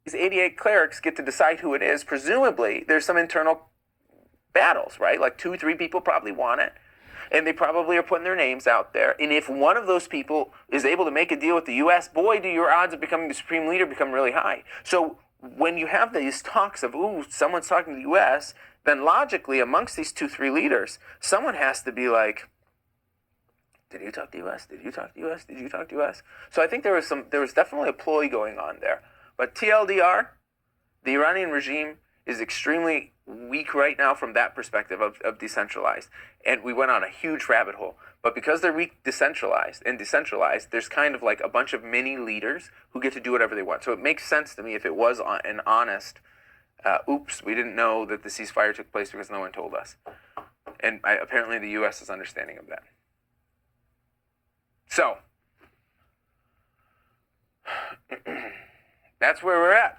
these 88 clerics get to decide who it is. Presumably, there's some internal battles, right? Like 2-3 people probably want it. And they probably are putting their names out there. And if one of those people is able to make a deal with the U.S., boy, do your odds of becoming the supreme leader become really high. So when you have these talks of, ooh, someone's talking to the U.S., then logically amongst these 2-3 leaders, someone has to be like, did you talk to the U.S.? Did you talk to the U.S.? Did you talk to the U.S.? So I think there was definitely a ploy going on there. But TLDR, the Iranian regime is extremely weak right now from that perspective of decentralized. And we went on a huge rabbit hole. But because they're weak, decentralized, there's kind of like a bunch of mini leaders who get to do whatever they want. So it makes sense to me if it was an honest, oops, we didn't know that the ceasefire took place because no one told us. And apparently the U.S. is understanding of that. So, that's where we're at.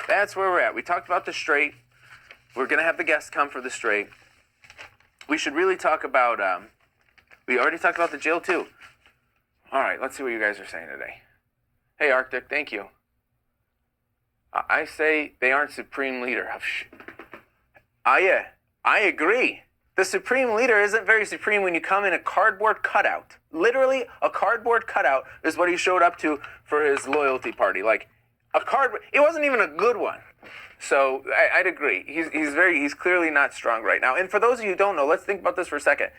That's where we're at. We talked about the Strait. We're going to have the guests come for the Strait. We should really talk about, we already talked about the jail too. All right, let's see what you guys are saying today. Hey, Arctic, thank you. I say they aren't supreme leader. Yeah, I agree. The supreme leader isn't very supreme when you come in a cardboard cutout. Literally, a cardboard cutout is what he showed up to for his loyalty party. Like, a cardboard, it wasn't even a good one. So I'd agree. He's clearly not strong right now. And for those of you who don't know, let's think about this for a second.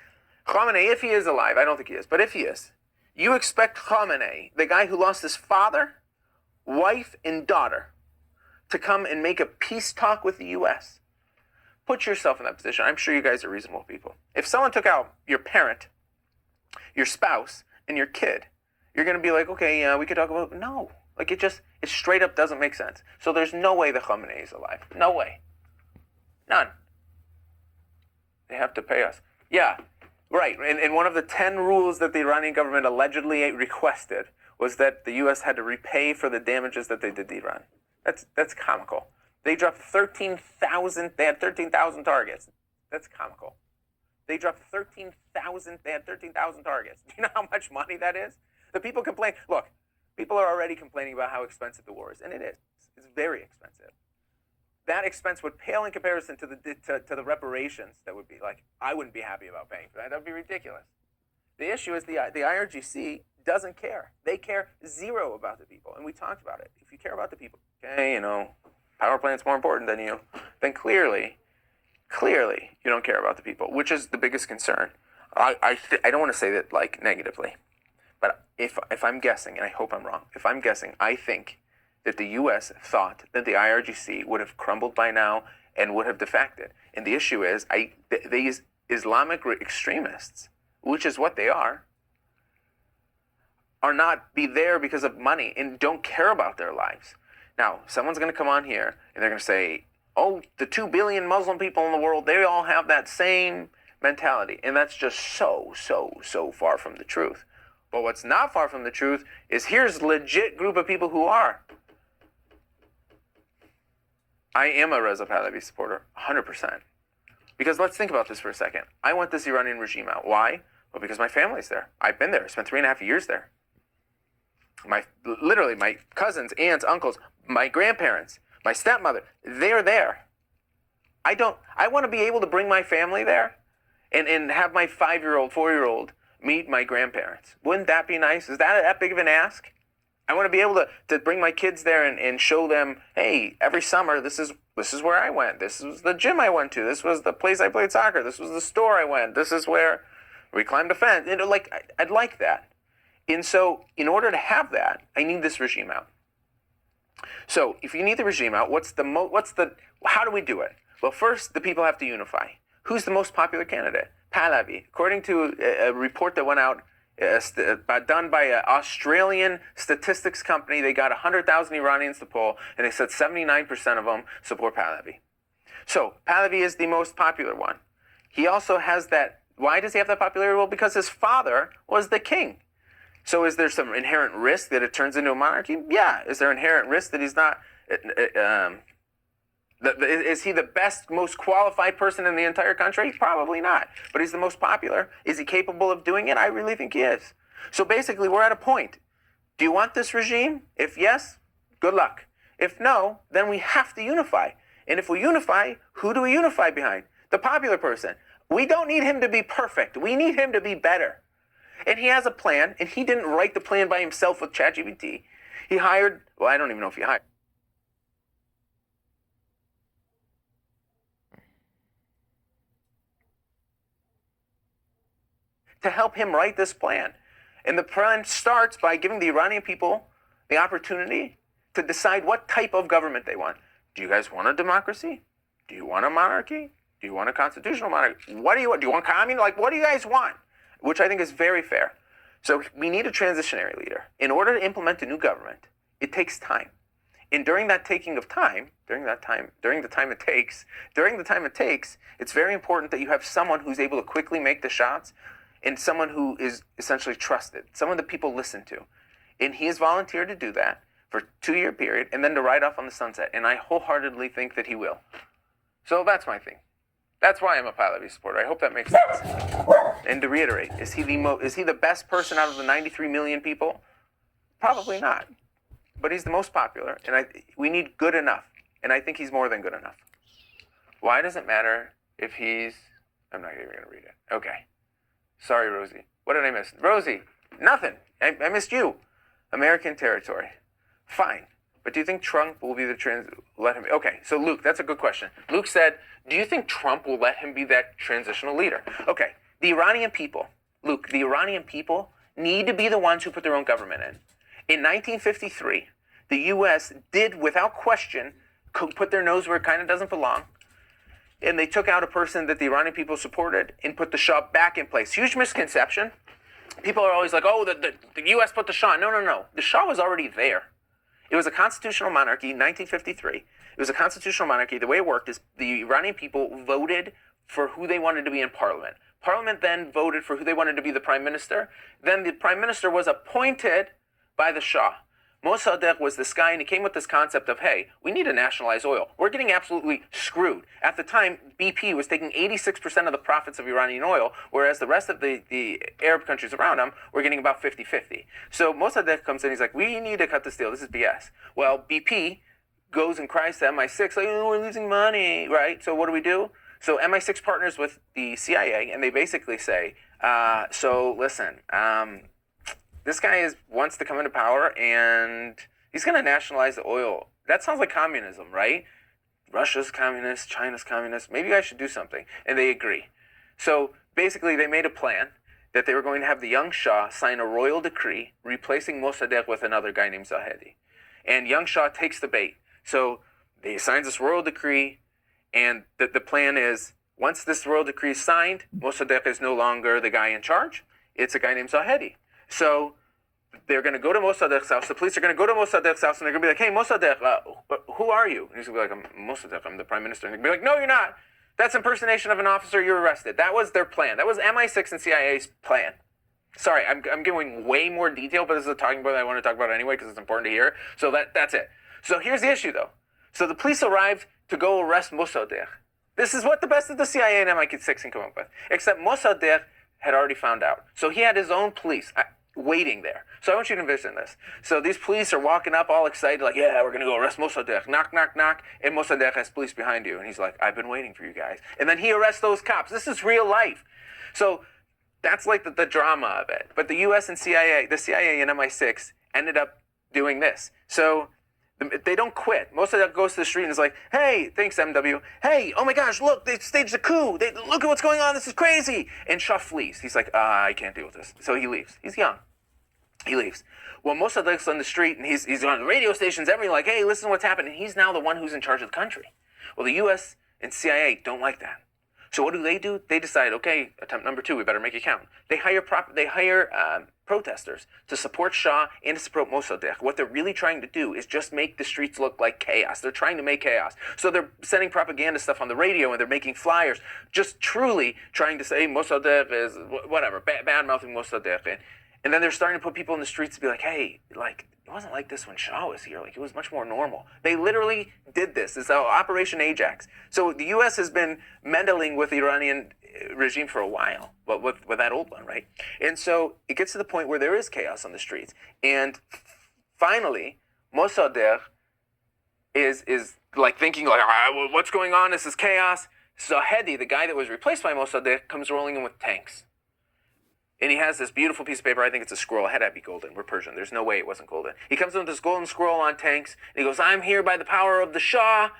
Khamenei, if he is alive, I don't think he is, but if he is, you expect Khamenei, the guy who lost his father, wife, and daughter, to come and make a peace talk with the U.S. Put yourself in that position. I'm sure you guys are reasonable people. If someone took out your parent, your spouse, and your kid, you're going to be like, okay, yeah, we could talk about it. No. Like, it straight up doesn't make sense. So there's no way the Khamenei is alive. No way. None. They have to pay us. Yeah, right. And one of the 10 rules that the Iranian government allegedly requested was that the U.S. had to repay for the damages that they did to Iran. That's comical. They dropped 13,000. They had 13,000 targets. That's comical. They dropped 13,000. They had 13,000 targets. Do you know how much money that is? The people complain. Look, people are already complaining about how expensive the war is, and it is. It's very expensive. That expense would pale in comparison to the reparations that would be. Like, I wouldn't be happy about paying for that. That would be ridiculous. The issue is the IRGC doesn't care. They care zero about the people, and we talked about it. If you care about the people, okay, power plant's more important than you, then clearly you don't care about the people, which is the biggest concern. I don't want to say that like negatively, but if I'm guessing, and I hope I'm wrong, if I'm guessing, I think that the U.S. thought that the IRGC would have crumbled by now and would have defected. And the issue is, these Islamic extremists, which is what they are not be there because of money and don't care about their lives. Now, someone's going to come on here and they're going to say, oh, the 2 billion Muslim people in the world, they all have that same mentality. And that's just so far from the truth. But what's not far from the truth is here's a legit group of people who are. I am a Reza Pahlavi supporter, 100%. Because let's think about this for a second. I want this Iranian regime out. Why? Well, because my family's there. I've been there. I spent 3.5 years there. Literally, my cousins, aunts, uncles, my grandparents, my stepmother, they're there. I want to be able to bring my family there and have my 5-year-old, 4-year-old meet my grandparents. Wouldn't that be nice? Is that big of an ask? I want to be able to bring my kids there and show them, hey, every summer, this is where I went. This was the gym I went to. This was the place I played soccer. This was the store I went. This is where we climbed a fence. I'd like that. And so in order to have that, I need this regime out. So if you need the regime out, how do we do it? Well, first, the people have to unify. Who's the most popular candidate? Pahlavi. According to a report that went out, done by an Australian statistics company, they got 100,000 Iranians to poll, and they said 79% of them support Pahlavi. So Pahlavi is the most popular one. He also has that. Why does he have that popularity? Well, because his father was the king. So is there some inherent risk that it turns into a monarchy? Yeah. Is there inherent risk that he's not? Is he the best, most qualified person in the entire country? Probably not. But he's the most popular. Is he capable of doing it? I really think he is. So basically, we're at a point. Do you want this regime? If yes, good luck. If no, then we have to unify. And if we unify, who do we unify behind? The popular person. We don't need him to be perfect. We need him to be better. And he has a plan, and he didn't write the plan by himself with ChatGPT. He hired, well, I don't even know if he hired. To help him write this plan. And the plan starts by giving the Iranian people the opportunity to decide what type of government they want. Do you guys want a democracy? Do you want a monarchy? Do you want a constitutional monarchy? What do you want? Do you want communism? Like, what do you guys want? Which I think is very fair. So we need a transitionary leader. In order to implement a new government, it takes time. And during that taking of time, during the time it takes, it's very important that you have someone who's able to quickly make the shots and someone who is essentially trusted, someone that people listen to. And he has volunteered to do that for a 2-year period and then to ride off on the sunset. And I wholeheartedly think that he will. So that's my thing. That's why I'm a Pahlavi supporter. I hope that makes sense. And to reiterate, is he the best person out of the 93 million people? Probably not. But he's the most popular, and we need good enough. And I think he's more than good enough. Why does it matter if he's... I'm not even going to read it. Okay. Sorry, Rosie. What did I miss? Rosie, nothing. I missed you. American territory. Fine. But do you think Trump will be let him be? Okay, so Luke, that's a good question. Luke said, do you think Trump will let him be that transitional leader? Okay, the Iranian people, Luke, the Iranian people need to be the ones who put their own government in. In 1953, the U.S. did, without question, put their nose where it kind of doesn't belong. And they took out a person that the Iranian people supported and put the Shah back in place. Huge misconception. People are always like, oh, the U.S. put the Shah. No. The Shah was already there. It was a constitutional monarchy in 1953. It was a constitutional monarchy. The way it worked is the Iranian people voted for who they wanted to be in parliament. Parliament then voted for who they wanted to be the prime minister. Then the prime minister was appointed by the Shah. Mossadegh was this guy, and he came with this concept of, hey, we need to nationalize oil. We're getting absolutely screwed. At the time, BP was taking 86% of the profits of Iranian oil, whereas the rest of the Arab countries around them were getting about 50-50. So Mossadegh comes in, he's like, we need to cut this deal. This is BS. Well, BP goes and cries to MI6, like, oh, we're losing money, right? So what do? So MI6 partners with the CIA, and they basically say, so listen, this guy wants to come into power, and he's going to nationalize the oil. That sounds like communism, right? Russia's communist, China's communist. Maybe I should do something. And they agree. So basically, they made a plan that they were going to have the young Shah sign a royal decree replacing Mossadegh with another guy named Zahedi. And young Shah takes the bait. So he signs this royal decree, and the plan is, once this royal decree is signed, Mossadegh is no longer the guy in charge. It's a guy named Zahedi. So they're going to go to Mossadegh's house. The police are going to go to Mossadegh's house, and they're going to be like, hey, Mossadegh, who are you? And he's going to be like, I'm Mossadegh, I'm the prime minister. And they're going to be like, no, you're not. That's impersonation of an officer. You're arrested. That was their plan. That was MI6 and CIA's plan. Sorry, I'm giving way more detail, but this is a talking point I want to talk about anyway because it's important to hear. So that's it. So here's the issue, though. So the police arrived to go arrest Mossadegh. This is what the best of the CIA and MI6 can come up with. Except Mossadegh had already found out. So he had his own police waiting there. So I want you to envision this. So these police are walking up all excited, like, yeah, we're going to go arrest Mossadegh. Knock, knock, knock. And Mossadegh has police behind you. And he's like, I've been waiting for you guys. And then he arrests those cops. This is real life. So that's like the drama of it. But the U.S. and CIA, the CIA and MI6 ended up doing this. So they don't quit. Mossadegh goes to the street and is like, hey, thanks, MW. Hey, oh my gosh, look, they staged a coup. Look at what's going on. This is crazy. And Shah flees. He's like, I can't deal with this. So he leaves. He's young. He leaves. Well, Mossadegh's on the street, and he's on the radio stations, everything like, hey, listen to what's happening. And he's now the one who's in charge of the country. Well, the U.S. and CIA don't like that. So what do? They decide, okay, attempt number 2, we better make it count. They hire protesters to support Shah and to support Mossadegh. What they're really trying to do is just make the streets look like chaos. They're trying to make chaos. So they're sending propaganda stuff on the radio, and they're making flyers, just truly trying to say Mossadegh is whatever, bad-mouthing Mossadegh. And then they're starting to put people in the streets to be like, hey, like, it wasn't like this when Shah was here. Like, it was much more normal. They literally did this. It's Operation Ajax. So the U.S. has been meddling with the Iranian regime for a while, but with that old one, right? And so it gets to the point where there is chaos on the streets. And finally, Mossadegh is like thinking like, what's going on? This is chaos. Zahedi, the guy that was replaced by Mossadegh, comes rolling in with tanks. And he has this beautiful piece of paper. I think it's a scroll. It had to be golden. We're Persian. There's no way it wasn't golden. He comes in with this golden scroll on tanks, and he goes, I'm here by the power of the Shah,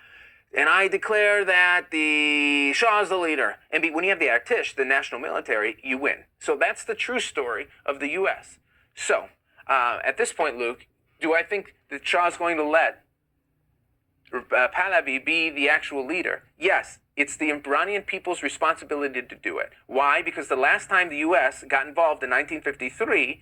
and I declare that the Shah is the leader. And when you have the Artish, the national military, you win. So that's the true story of the U.S. So, at this point, Luke, do I think the Shah is going to let Pahlavi be the actual leader? Yes. It's the Iranian people's responsibility to do it. Why? Because the last time the U.S. got involved in 1953,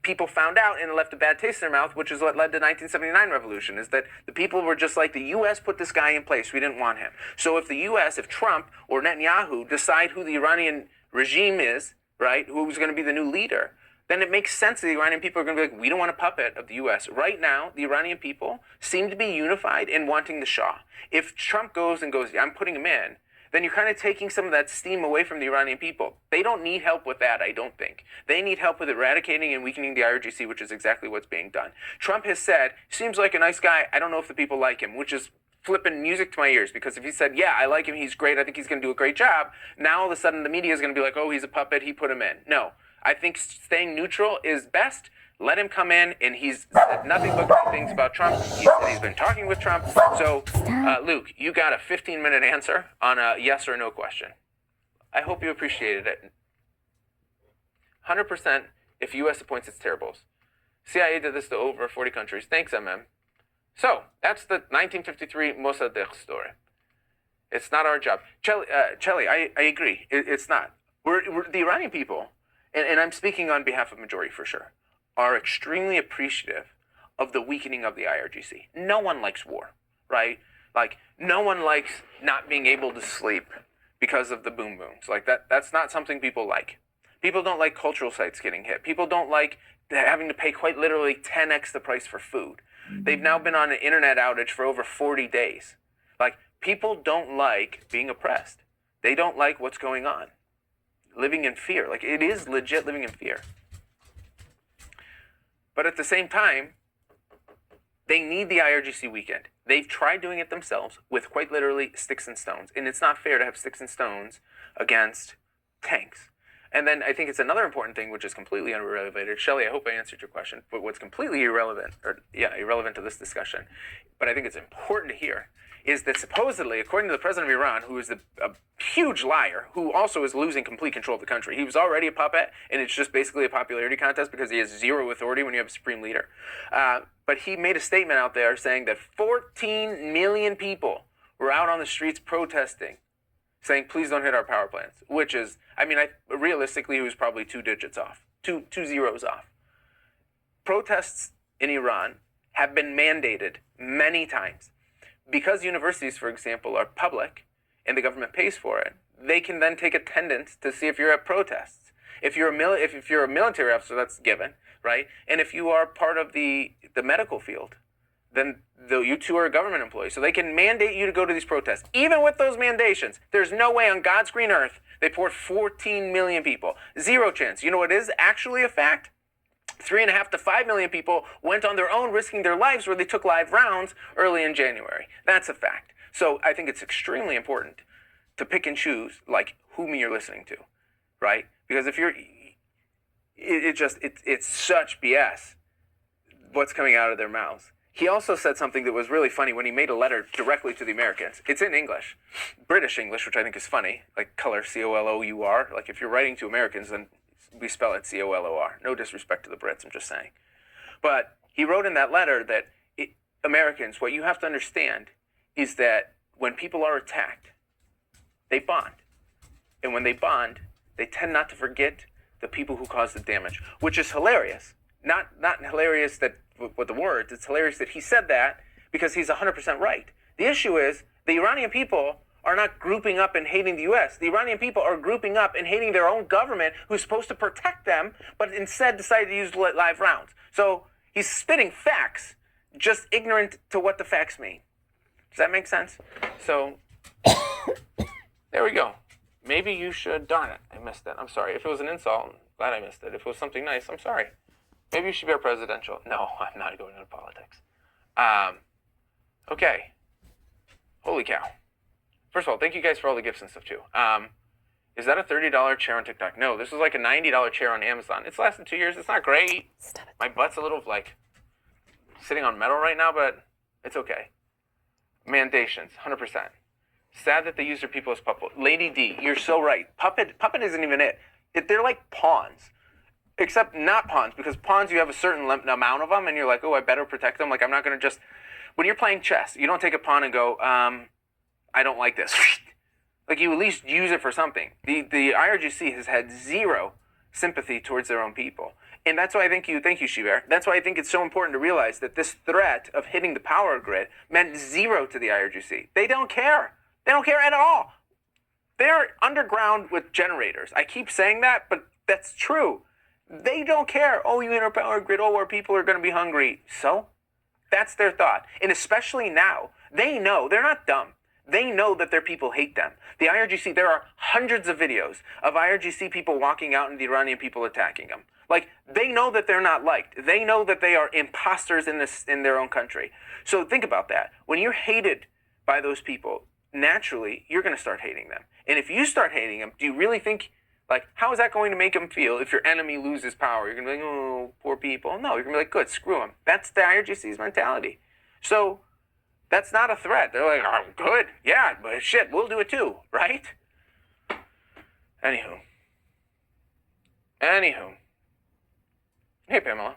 people found out and it left a bad taste in their mouth, which is what led to the 1979 revolution, is that the people were just like, the U.S. put this guy in place. We didn't want him. So if the U.S., if Trump or Netanyahu decide who the Iranian regime is, right, who's going to be the new leader, then it makes sense that the Iranian people are going to be like, we don't want a puppet of the U.S. Right now, the Iranian people seem to be unified in wanting the Shah. If Trump goes, yeah, I'm putting him in, then you're kind of taking some of that steam away from the Iranian people. They don't need help with that, I don't think. They need help with eradicating and weakening the IRGC, which is exactly what's being done. Trump has said, seems like a nice guy, I don't know if the people like him, which is flipping music to my ears, because if he said, yeah, I like him, he's great, I think he's going to do a great job, now all of a sudden the media is going to be like, oh, he's a puppet, he put him in. No. I think staying neutral is best. Let him come in, and he's said nothing but good things about Trump. He said he's been talking with Trump. So, Luke, you got a 15-minute answer on a yes or no question. I hope you appreciated it. 100% if U.S. appoints its terribles. CIA did this to over 40 countries. Thanks, MM. So, that's the 1953 Mossadegh story. It's not our job. Chelly, I agree. It's not. We're the Iranian people, and I'm speaking on behalf of majority for sure, are extremely appreciative of the weakening of the IRGC. No one likes war, right? Like, no one likes not being able to sleep because of the boom booms. Like, that's not something people like. People don't like cultural sites getting hit. People don't like having to pay quite literally 10x the price for food. They've now been on an internet outage for over 40 days. Like, people don't like being oppressed. They don't like what's going on. Living in fear. Like, it is legit living in fear. But at the same time, they need the IRGC weakened. They've tried doing it themselves with quite literally sticks and stones. And it's not fair to have sticks and stones against tanks. And then I think it's another important thing, which is completely unrelated. Shelley, I hope I answered your question. But what's completely irrelevant to this discussion, but I think it's important to hear, is that supposedly, according to the president of Iran, who is a huge liar, who also is losing complete control of the country. He was already a puppet, and it's just basically a popularity contest because he has zero authority when you have a supreme leader. But he made a statement out there saying that 14 million people were out on the streets protesting, saying, please don't hit our power plants, which is, realistically, he was probably two digits off, two zeros off. Protests in Iran have been mandated many times. Because universities, for example, are public and the government pays for it, they can then take attendance to see if you're at protests. If you're a military officer, that's given, right? And if you are part of the medical field, then you too are a government employee. So they can mandate you to go to these protests. Even with those mandations, there's no way on God's green earth they poured 14 million people. Zero chance. You know what is actually a fact? 3.5 to 5 million people went on their own, risking their lives, where they took live rounds early in January. That's a fact. So I think it's extremely important to pick and choose, like, whom you're listening to, right? Because if it's such BS what's coming out of their mouths. He also said something that was really funny when he made a letter directly to the Americans. It's in English, British English, which I think is funny, like color C-O-L-O-U-R. Like, if you're writing to Americans, then we spell it C-O-L-O-R. No disrespect to the Brits, I'm just saying. But he wrote in that letter that Americans, what you have to understand is that when people are attacked, they bond. And when they bond, they tend not to forget the people who caused the damage, which is hilarious. Not hilarious that with the words, it's hilarious that he said that because he's 100% right. The issue is the Iranian people are not grouping up and hating the U.S. The Iranian people are grouping up and hating their own government, who's supposed to protect them, but instead decided to use live rounds. So he's spitting facts, just ignorant to what the facts mean. Does that make sense? So there we go. Maybe you should, darn it, I missed it. I'm sorry. If it was an insult, I'm glad I missed it. If it was something nice, I'm sorry. Maybe you should be our presidential. No, I'm not going into politics. Okay. Holy cow. First of all, thank you guys for all the gifts and stuff too. Is that a $30 chair on TikTok? No, this is like a $90 chair on Amazon. It's lasted 2 years. It's not great. My butt's a little like sitting on metal right now, but it's okay. Mandations, 100%. Sad that they use their people as puppet. Lady D, you're so right. Puppet isn't even it. They're like pawns. Except not pawns, because pawns, you have a certain amount of them, and you're like, oh, I better protect them. Like, I'm not going to just... When you're playing chess, you don't take a pawn and go, I don't like this. Like, you at least use it for something. The IRGC has had zero sympathy towards their own people. And that's why thank you, Shiver. That's why I think it's so important to realize that this threat of hitting the power grid meant zero to the IRGC. They don't care. They don't care at all. They're underground with generators. I keep saying that, but that's true. They don't care. Oh, you hit our power grid. Oh, our people are going to be hungry. So? That's their thought. And especially now, they know. They're not dumb. They know that their people hate them. The IRGC, there are hundreds of videos of IRGC people walking out and the Iranian people attacking them. Like, they know that they're not liked. They know that they are imposters in their own country. So think about that. When you're hated by those people, naturally, you're going to start hating them. And if you start hating them, do you really think, like, how is that going to make them feel if your enemy loses power? You're going to be like, oh, poor people. No, you're going to be like, good, screw them. That's the IRGC's mentality. So that's not a threat. They're like, oh, good, yeah, but shit, we'll do it too, right? Anywho. Hey, Pamela.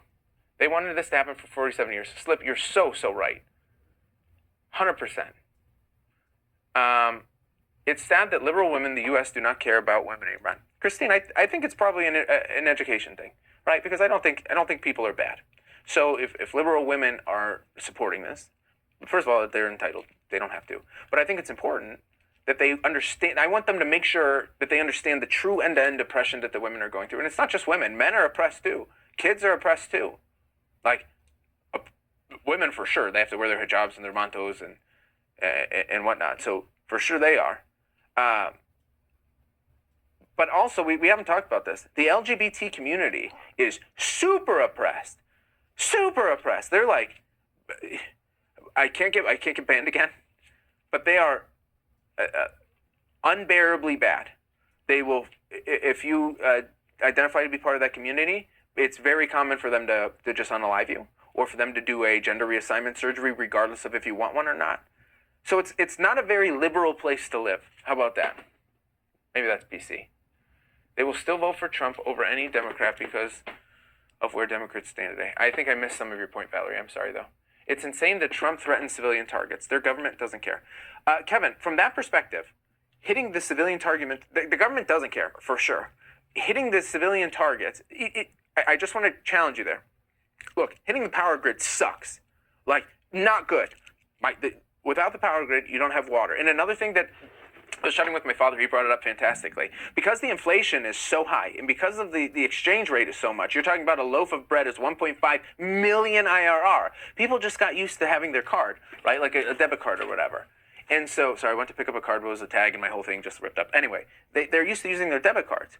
They wanted this to happen for 47 years. Slip, you're so right. 100%. It's sad that liberal women in the U.S. do not care about women in Iran. Christine, I think it's probably an education thing, right? Because I don't think people are bad. So if liberal women are supporting this, first of all, they're entitled. They don't have to. But I think it's important that they understand. I want them to make sure that they understand the true end-to-end oppression that the women are going through. And it's not just women. Men are oppressed too. Kids are oppressed too. Like, women for sure. They have to wear their hijabs and their mantos and whatnot. So for sure they are. But also, we haven't talked about this. The LGBT community is super oppressed. Super oppressed. They're like, I can't get banned again, but they are unbearably bad. They will, if you identify to be part of that community, it's very common for them to just unalive you, or for them to do a gender reassignment surgery, regardless of if you want one or not. So it's not a very liberal place to live. How about that? Maybe that's BC. They will still vote for Trump over any Democrat because of where Democrats stand today. I think I missed some of your point, Valerie. I'm sorry, though. It's insane that Trump threatens civilian targets. Their government doesn't care. Kevin, from that perspective, hitting the civilian target, the government doesn't care, for sure. Hitting the civilian targets, I just want to challenge you there. Look, hitting the power grid sucks. Like, not good. Without the power grid, you don't have water. And another thing that I was chatting with my father, he brought it up fantastically. Because the inflation is so high, and because of the exchange rate is so much, you're talking about a loaf of bread is 1.5 million IRR. People just got used to having their card, right? Like a debit card or whatever. And so, sorry, I went to pick up a card, but it was a tag, and my whole thing just ripped up. Anyway, they're used to using their debit cards.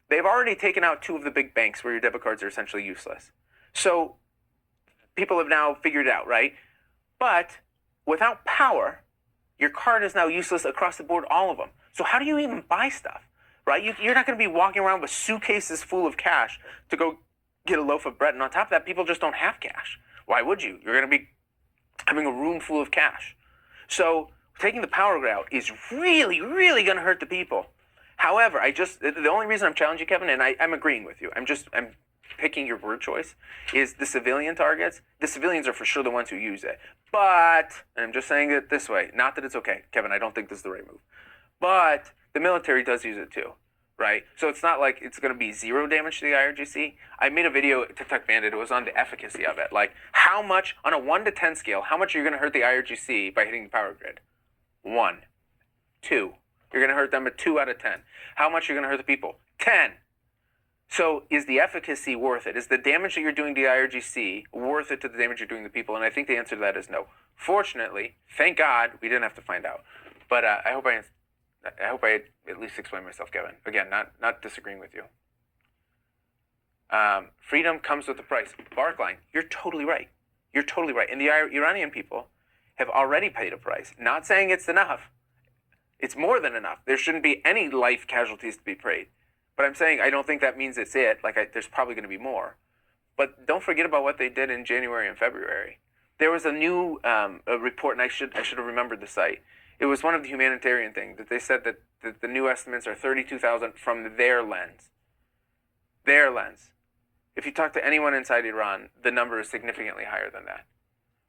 They've already taken out 2 of the big banks where your debit cards are essentially useless. So people have now figured it out, right? But without power, your card is now useless across the board, all of them. So how do you even buy stuff, right? You're not going to be walking around with suitcases full of cash to go get a loaf of bread. And on top of that, people just don't have cash. Why would you? You're going to be having a room full of cash. So taking the power grid out is really, really going to hurt the people. However, the only reason I'm challenging you, Kevin, and I'm agreeing with you, I'm picking your word choice, is the civilian targets. The civilians are for sure the ones who use it. But, and I'm just saying it this way, not that it's okay, Kevin, I don't think this is the right move. But the military does use it too, right? So it's not like it's going to be zero damage to the IRGC. I made a video, TikTok Bandit, it was on the efficacy of it. Like, how much, on a 1 to 10 scale, how much are you going to hurt the IRGC by hitting the power grid? 1. 2. You're going to hurt them at 2 out of 10. How much are you going to hurt the people? 10. So is the efficacy worth it? Is the damage that you're doing to the IRGC worth it to the damage you're doing to the people? And I think the answer to that is no. Fortunately, thank God, we didn't have to find out. But I hope I at least explained myself, Kevin. Again, not disagreeing with you. Freedom comes with a price. Barkline, you're totally right. You're totally right. And the Iranian people have already paid a price. Not saying it's enough. It's more than enough. There shouldn't be any life casualties to be paid. But I'm saying I don't think that means it's it. There's probably going to be more. But don't forget about what they did in January and February. There was a new a report, and I should have remembered the site. It was one of the humanitarian things that they said that the new estimates are 32,000 from their lens. Their lens. If you talk to anyone inside Iran, the number is significantly higher than that.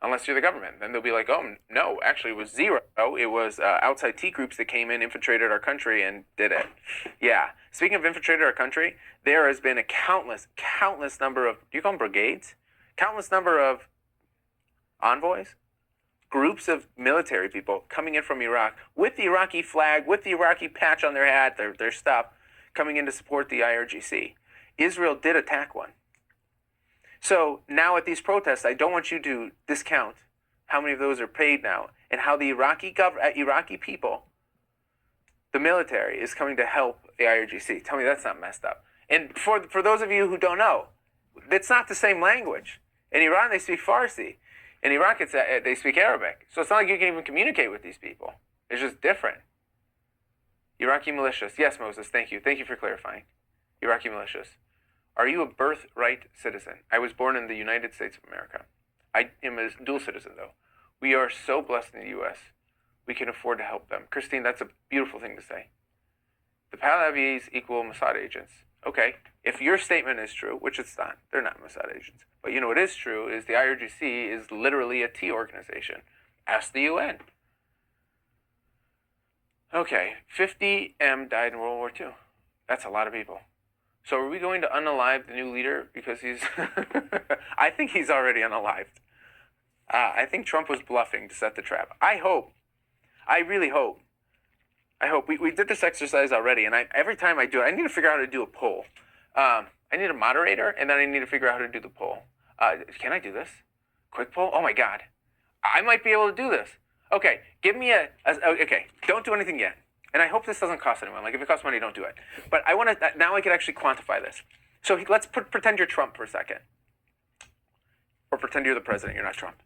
Unless you're the government. Then they'll be like, oh, no, actually it was zero. It was outside T groups that came in, infiltrated our country, and did it. Yeah. Speaking of infiltrated our country, there has been a countless number of, do you call them brigades? Countless number of envoys, groups of military people coming in from Iraq with the Iraqi flag, with the Iraqi patch on their hat, their stuff, coming in to support the IRGC. Israel did attack one. So now at these protests, I don't want you to discount how many of those are paid now and how the Iraqi people, the military, is coming to help the IRGC. Tell me that's not messed up. And for those of you who don't know, it's not the same language. In Iran, they speak Farsi. In Iraq, they speak Arabic. So it's not like you can even communicate with these people. It's just different. Iraqi militias. Yes, Moses, thank you. Thank you for clarifying. Iraqi militias. Are you a birthright citizen? I was born in the United States of America. I am a dual citizen, though. We are so blessed in the U.S. We can afford to help them. Christine, that's a beautiful thing to say. The Pahlavis equal Mossad agents. Okay, if your statement is true, which it's not, they're not Mossad agents. But you know what is true is the IRGC is literally a T organization. Ask the UN. Okay, 50M died in World War II. That's a lot of people. So are we going to unalive the new leader because he's... I think he's already unalived. I think Trump was bluffing to set the trap. I really hope. We did this exercise already, and every time I do it, I need to figure out how to do a poll. I need a moderator, and then I need to figure out how to do the poll. Can I do this? Quick poll? Oh my God. I might be able to do this. Okay, give me okay, don't do anything yet. And I hope this doesn't cost anyone. Like, if it costs money, don't do it. But I want to, now I can actually quantify this. So let's pretend you're Trump for a second. Or pretend you're the president, you're not Trump.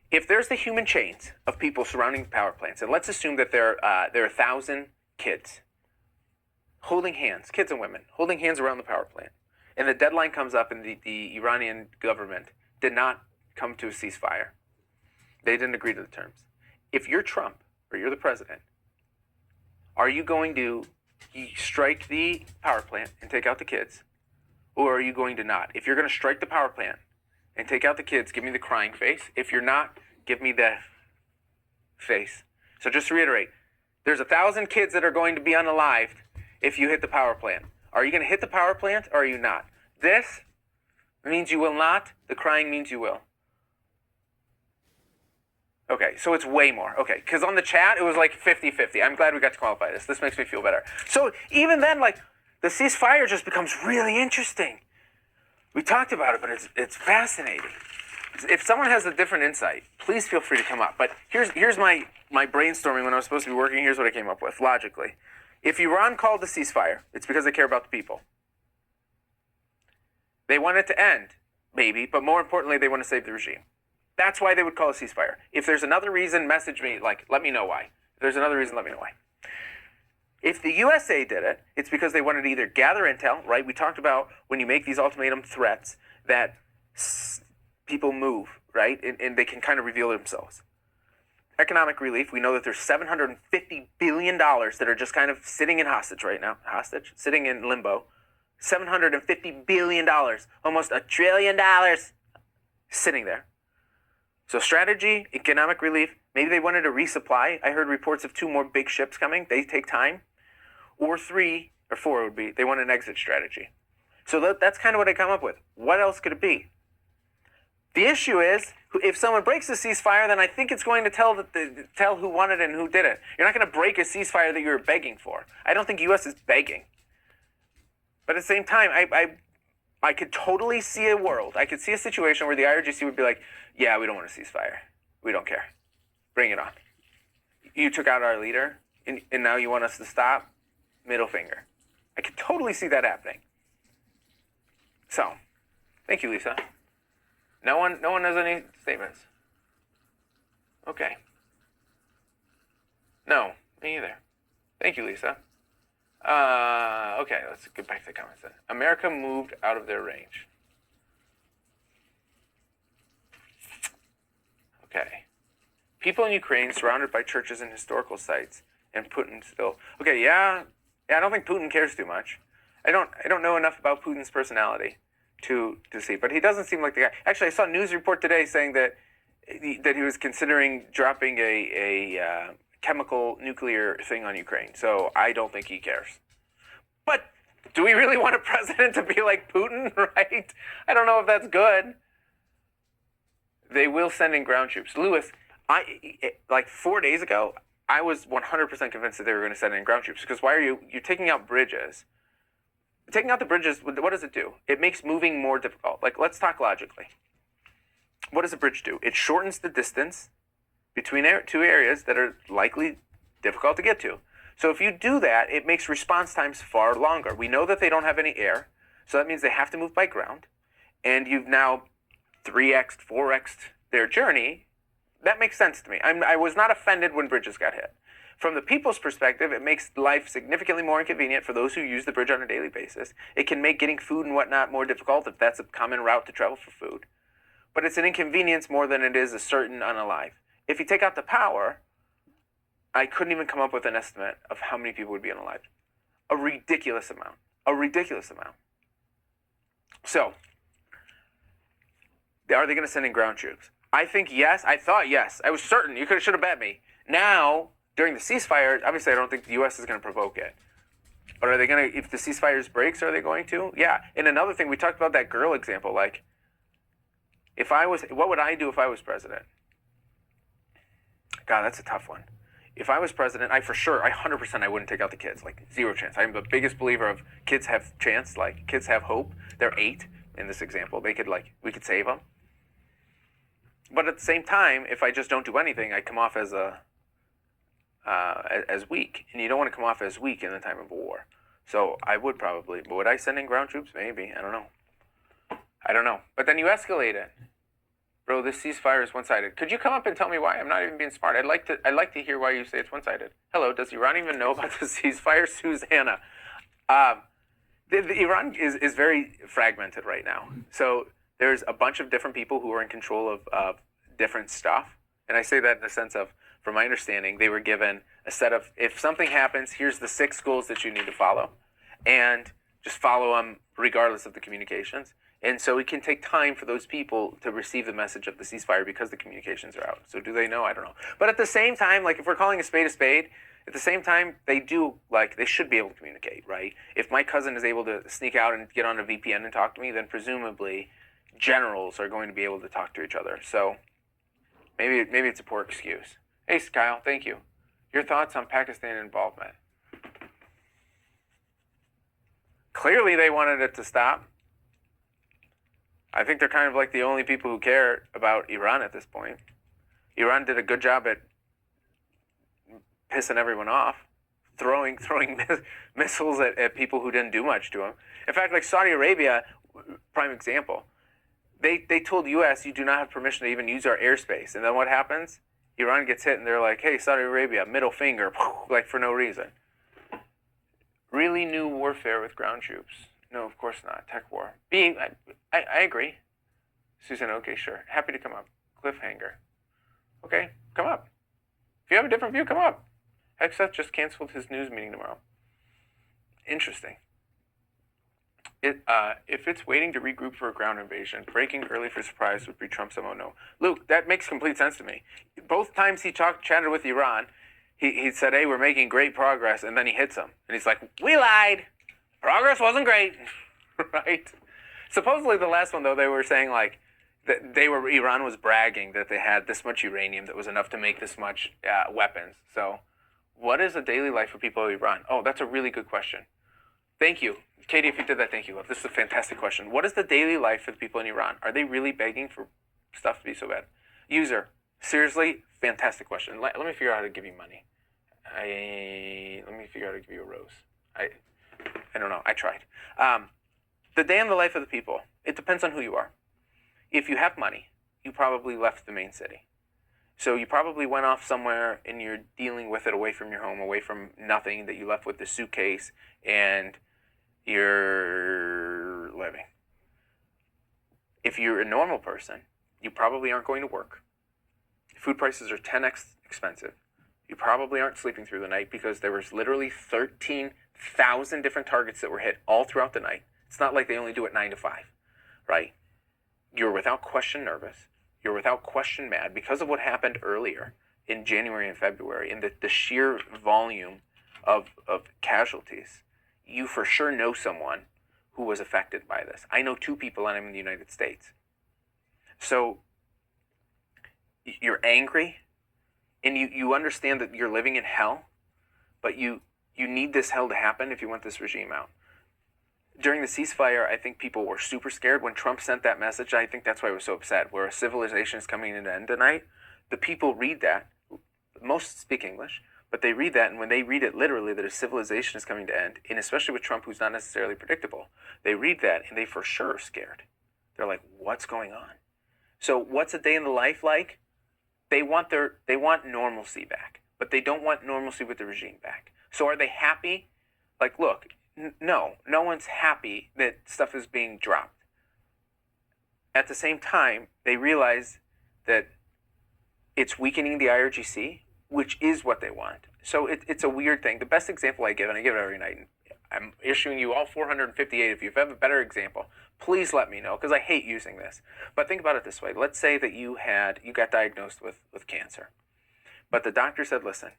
If there's the human chains of people surrounding the power plants, and let's assume that there are 1,000 kids holding hands, kids and women, holding hands around the power plant, and the deadline comes up and the Iranian government did not come to a ceasefire. They didn't agree to the terms. If you're Trump, or you're the president, are you going to strike the power plant and take out the kids? Or are you going to not? If you're going to strike the power plant and take out the kids, give me the crying face. If you're not, give me the face. So just to reiterate, there's 1,000 kids that are going to be unalived if you hit the power plant. Are you going to hit the power plant or are you not? This means you will not. The crying means you will. Okay, so it's way more. Okay, because on the chat, it was like 50-50. I'm glad we got to qualify this. This makes me feel better. So even then, like, the ceasefire just becomes really interesting. We talked about it, but it's fascinating. If someone has a different insight, please feel free to come up. But here's my brainstorming when I was supposed to be working. Here's what I came up with, logically. If Iran called the ceasefire, it's because they care about the people. They want it to end, maybe, but more importantly, they want to save the regime. That's why they would call a ceasefire. If there's another reason, message me, like, let me know why. If there's another reason, let me know why. If the USA did it, it's because they wanted to either gather intel, right? We talked about when you make these ultimatum threats that people move, right? And they can kind of reveal themselves. Economic relief, we know that there's $750 billion that are just kind of sitting in hostage right now. Hostage? Sitting in limbo. $750 billion, almost $1 trillion sitting there. So strategy, economic relief, maybe they wanted to resupply. I heard reports of 2 more big ships coming. They take time. Or 3 or 4 would be, they want an exit strategy. So that's kind of what I come up with. What else could it be? The issue is, if someone breaks the ceasefire, then I think it's going to tell who won it and who did it. You're not going to break a ceasefire that you were begging for. I don't think U.S. is begging. But at the same time, I could totally see a world. I could see a situation where the IRGC would be like, yeah, we don't want a ceasefire. We don't care. Bring it on. You took out our leader, and now you want us to stop? Middle finger. I could totally see that happening. So, thank you, Lisa. No one has any statements. Okay. No, me either. Thank you, Lisa. Okay, let's get back to the comments then. America moved out of their range. Okay. People in Ukraine surrounded by churches and historical sites, and Putin still. Okay, yeah. I don't think Putin cares too much. I don't know enough about Putin's personality to see, but he doesn't seem like the guy. Actually, I saw a news report today saying that he was considering dropping a chemical nuclear thing on Ukraine. So I don't think he cares. But do we really want a president to be like Putin, right? I don't know if that's good. They will send in ground troops. Lewis, like 4 days ago, I was 100% convinced that they were going to send in ground troops. Because why are you're taking out bridges? Taking out the bridges, what does it do? It makes moving more difficult. Like, let's talk logically. What does a bridge do? It shortens the distance between two areas that are likely difficult to get to. So if you do that, it makes response times far longer. We know that they don't have any air, so that means they have to move by ground. And you've now 3x'd, 4x'd their journey. That makes sense to me. I was not offended when bridges got hit. From the people's perspective, it makes life significantly more inconvenient for those who use the bridge on a daily basis. It can make getting food and whatnot more difficult if that's a common route to travel for food. But it's an inconvenience more than it is a certain unalive. If you take out the power, I couldn't even come up with an estimate of how many people would be unalived. A ridiculous amount. A ridiculous amount. So, are they going to send in ground troops? I think yes. I thought yes. I was certain. You should have bet me. Now, during the ceasefire, obviously I don't think the U.S. is going to provoke it. But are they going to, if the ceasefire breaks, are they going to? Yeah. And another thing, we talked about that girl example. Like, what would I do if I was president? God, that's a tough one. If I was president, I 100% I wouldn't take out the kids. Like, zero chance. I'm the biggest believer of kids have chance. Like, kids have hope. They're 8 in this example. We could save them. But at the same time, if I just don't do anything, I come off as weak. And you don't want to come off as weak in the time of war. So I would probably. But would I send in ground troops? Maybe. I don't know. But then you escalate it. Bro, this ceasefire is one-sided. Could you come up and tell me why? I'm not even being smart. I'd like to hear why you say it's one-sided. Hello, does Iran even know about the ceasefire? Susanna. Iran is very fragmented right now. So there's a bunch of different people who are in control of different stuff. And I say that in the sense of, from my understanding, they were given a set of, if something happens, here's the 6 goals that you need to follow. And just follow them regardless of the communications. And so it can take time for those people to receive the message of the ceasefire because the communications are out. So do they know? I don't know. But at the same time, like if we're calling a spade, at the same time, they should be able to communicate, right? If my cousin is able to sneak out and get on a VPN and talk to me, then presumably generals are going to be able to talk to each other. So maybe it's a poor excuse. Hey, Kyle, thank you. Your thoughts on Pakistan involvement? Clearly they wanted it to stop. I think they're kind of like the only people who care about Iran at this point. Iran did a good job at pissing everyone off, throwing missiles at people who didn't do much to them. In fact, like Saudi Arabia, prime example, they told the U.S. you do not have permission to even use our airspace. And then what happens? Iran gets hit and they're like, hey, Saudi Arabia, middle finger, like for no reason. Really new warfare with ground troops. No, of course not. Tech war. I agree. Susan, okay, sure. Happy to come up. Cliffhanger. Okay, come up. If you have a different view, come up. Hegseth just canceled his news meeting tomorrow. Interesting. If it's waiting to regroup for a ground invasion, breaking early for surprise would be Trump's MO. No. Luke, that makes complete sense to me. Both times he chatted with Iran, he said, hey, we're making great progress, and then he hits them. And he's like, we lied. Progress wasn't great, right? Supposedly the last one, though, they were saying like that Iran was bragging that they had this much uranium that was enough to make this much weapons. So what is a daily life for people of Iran? Oh, that's a really good question. Thank you. Katie, if you did that, thank you, love. This is a fantastic question. What is the daily life for the people in Iran? Are they really begging for stuff to be so bad? User, seriously, fantastic question. Let me figure out how to give you money. Let me figure out how to give you a rose. I don't know. I tried. The day in the life of the people, it depends on who you are. If you have money, you probably left the main city. So you probably went off somewhere and you're dealing with it away from your home, away from nothing, that you left with the suitcase and you're living. If you're a normal person, you probably aren't going to work. Food prices are 10x expensive. You probably aren't sleeping through the night because there was literally 13,000 different targets that were hit all throughout the night. It's not like they only do it 9 to 5, right? You're without question nervous. You're without question mad because of what happened earlier in January and February and the sheer volume of casualties. You for sure know someone who was affected by this. I know 2 people and I'm in the United States. So you're angry and you understand that you're living in hell, but you need this hell to happen if you want this regime out. During the ceasefire, I think people were super scared. When Trump sent that message, I think that's why I was so upset, where a civilization is coming to an end tonight. The people read that. Most speak English, but they read that, and when they read it literally, that a civilization is coming to end, and especially with Trump, who's not necessarily predictable, they read that, and they for sure are scared. They're like, what's going on? So what's a day in the life like? They want normalcy back, but they don't want normalcy with the regime back. So are they happy? Like, look, no one's happy that stuff is being dropped. At the same time, they realize that it's weakening the IRGC, which is what they want. So it's a weird thing. The best example I give, and I give it every night, and I'm issuing you all 458. If you have a better example, please let me know, because I hate using this. But think about it this way. Let's say that you got diagnosed with cancer. But the doctor said, listen,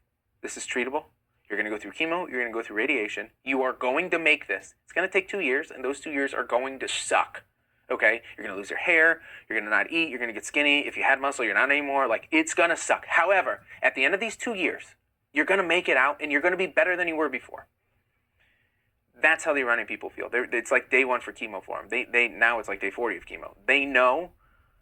this is treatable. You're going to go through chemo. You're going to go through radiation. You are going to make this. It's going to take 2 years, and those 2 years are going to suck. Okay? You're going to lose your hair. You're going to not eat. You're going to get skinny. If you had muscle, you're not anymore. Like, it's going to suck. However, at the end of these 2 years, you're going to make it out, and you're going to be better than you were before. That's how the Iranian people feel. It's like day 1 for chemo for them. They now it's like day 40 of chemo. They know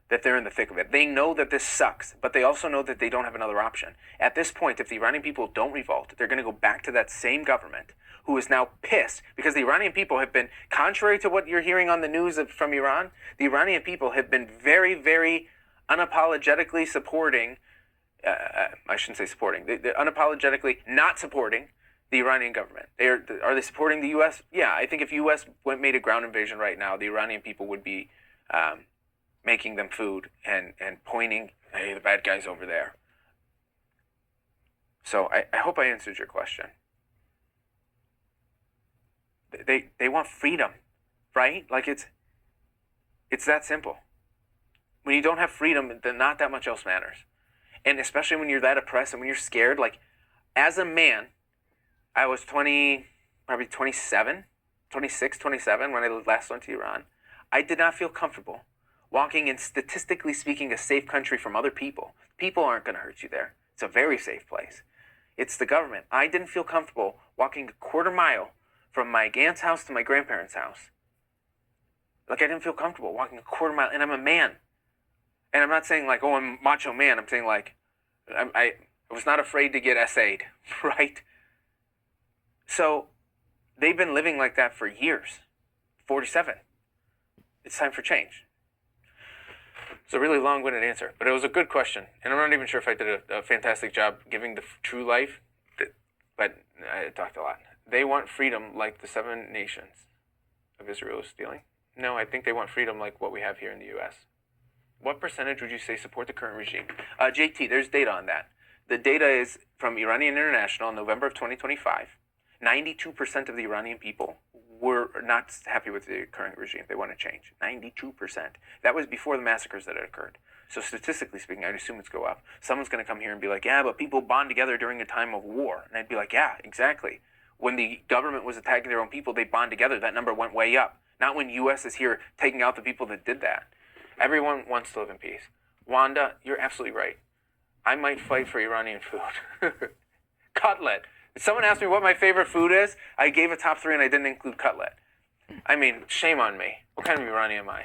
that they're in the thick of it. They know that this sucks, but they also know that they don't have another option. At this point, if the Iranian people don't revolt, they're going to go back to that same government who is now pissed because the Iranian people have been, contrary to what you're hearing on the news from Iran, the Iranian people have been very, very unapologetically supporting, I shouldn't say supporting, they're unapologetically not supporting the Iranian government. Are they supporting the U.S.? Yeah, I think if U.S. made a ground invasion right now, the Iranian people would be making them food and pointing, hey, the bad guy's over there. So I hope I answered your question. They want freedom, right? Like it's that simple. When you don't have freedom, then not that much else matters. And especially when you're that oppressed and when you're scared, like as a man, I was 26, 27 when I last went to Iran. I did not feel comfortable walking in, statistically speaking, a safe country from other people. People aren't going to hurt you there. It's a very safe place. It's the government. I didn't feel comfortable walking a quarter mile from my aunt's house to my grandparents' house. Like I didn't feel comfortable walking a quarter mile, and I'm a man. And I'm not saying like, oh, I'm a macho man. I'm saying like, I was not afraid to get essayed, right? So they've been living like that for years. 47. It's time for change. It's a really long-winded answer, but it was a good question. And I'm not even sure if I did a fantastic job giving the true life, but I talked a lot. They want freedom like the 7 nations of Israel is stealing. No, I think they want freedom like what we have here in the U.S. What percentage would you say support the current regime? JT, there's data on that. The data is from Iranian International in November of 2025. 92% of the Iranian people were not happy with the current regime. They want to change. 92%. That was before the massacres that had occurred. So statistically speaking, I'd assume it's go up. Someone's going to come here and be like, yeah, but people bond together during a time of war. And I'd be like, yeah, exactly. When the government was attacking their own people, they bond together. That number went way up. Not when U.S. is here taking out the people that did that. Everyone wants to live in peace. Wanda, you're absolutely right. I might fight for Iranian food. Cutlet. If someone asked me what my favorite food is, I gave a top 3 and I didn't include cutlet. I mean, shame on me. What kind of Iranian am I?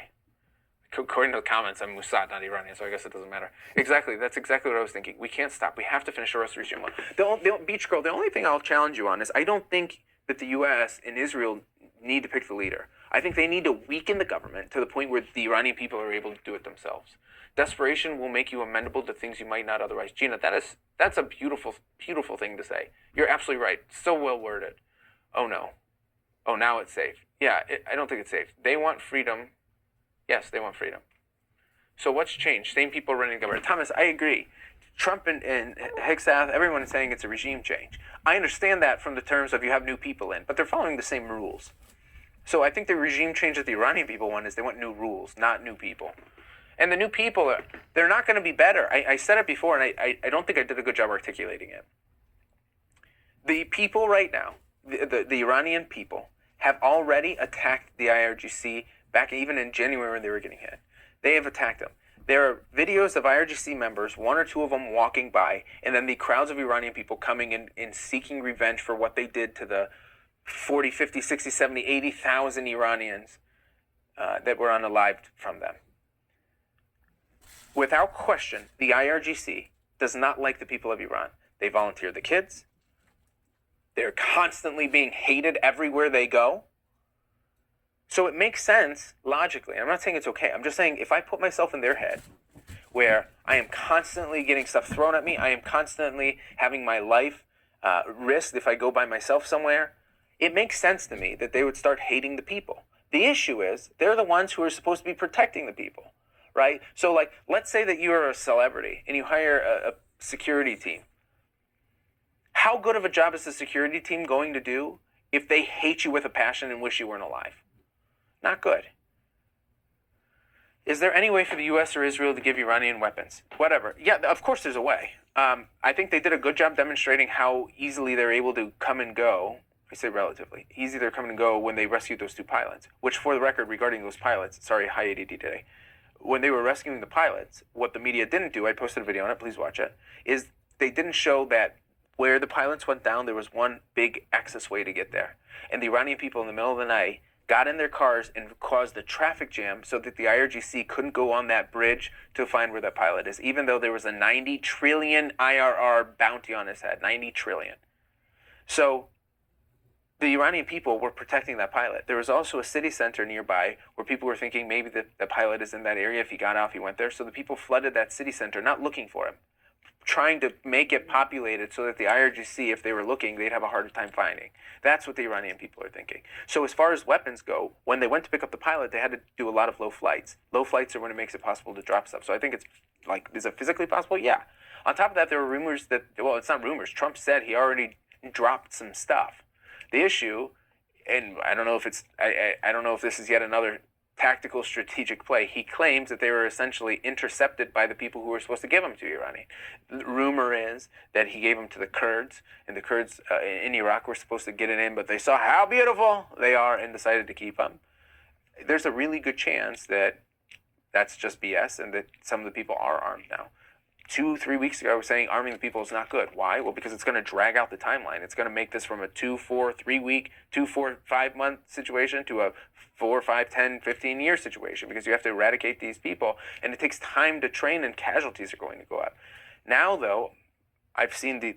According to the comments, I'm Mossad, not Iranian, so I guess it doesn't matter. Exactly. That's exactly what I was thinking. We can't stop. We have to finish the restoration. Beach Girl, the only thing I'll challenge you on is I don't think that the U.S. and Israel need to pick the leader. I think they need to weaken the government to the point where the Iranian people are able to do it themselves. Desperation will make you amenable to things you might not otherwise. Gina, that's a beautiful, beautiful thing to say. You're absolutely right. So well worded. Oh no. Oh, now it's safe. Yeah, I don't think it's safe. They want freedom. Yes, they want freedom. So what's changed? Same people running the government. Thomas, I agree. Trump and Hegseth, everyone is saying it's a regime change. I understand that from the terms of you have new people in, but they're following the same rules. So I think the regime change that the Iranian people want is they want new rules, not new people. And the new people, they're not going to be better. I said it before, and I don't think I did a good job articulating it. The people right now, the Iranian people, have already attacked the IRGC back even in January when they were getting hit. They have attacked them. There are videos of IRGC members, one or two of them walking by, and then the crowds of Iranian people coming in and seeking revenge for what they did to the 40, 50, 60, 70, 80,000 Iranians that were unalived from them. Without question, the IRGC does not like the people of Iran. They volunteer the kids. They're constantly being hated everywhere they go. So it makes sense logically. I'm not saying it's okay. I'm just saying if I put myself in their head where I am constantly getting stuff thrown at me, I am constantly having my life risked if I go by myself somewhere, it makes sense to me that they would start hating the people. The issue is they're the ones who are supposed to be protecting the people, right? So like, let's say that you're a celebrity and you hire a security team. How good of a job is the security team going to do if they hate you with a passion and wish you weren't alive? Not good. Is there any way for the U.S. or Israel to give Iranian weapons? Whatever. Yeah, of course there's a way. I think they did a good job demonstrating how easily they're able to come and go. I say relatively. Easy they're coming and go when they rescued those two pilots. Which, for the record, regarding those pilots, sorry, high ADD today. When they were rescuing the pilots, what the media didn't do, I posted a video on it, please watch it, is they didn't show that where the pilots went down, there was one big access way to get there. And the Iranian people in the middle of the night got in their cars and caused a traffic jam so that the IRGC couldn't go on that bridge to find where that pilot is, even though there was a 90 trillion IRR bounty on his head. 90 trillion. So the Iranian people were protecting that pilot. There was also a city center nearby where people were thinking maybe the pilot is in that area. If he got off, he went there. So the people flooded that city center, not looking for him, trying to make it populated so that the IRGC, if they were looking, they'd have a harder time finding. That's what the Iranian people are thinking. So as far as weapons go, when they went to pick up the pilot, they had to do a lot of low flights. Low flights are when it makes it possible to drop stuff. So I think it's like, is it physically possible? Yeah. On top of that, there were rumors that, well, it's not rumors. Trump said he already dropped some stuff. The issue, and I don't know if it's, I don't know if this is yet another tactical strategic play. He claims that they were essentially intercepted by the people who were supposed to give them to Iranian. The rumor is that he gave them to the Kurds, and the Kurds in Iraq were supposed to get it in, but they saw how beautiful they are and decided to keep them. There's a really good chance that that's just BS and that some of the people are armed now. 2-3 weeks ago, I was saying arming the people is not good. Why? Well, because it's going to drag out the timeline. It's going to make this from a 2, 4, 3 week, 2, 4, 5 month situation to a 4, 5, 10, 15 year situation, because you have to eradicate these people, and it takes time to train, and casualties are going to go up. Now, though, I've seen the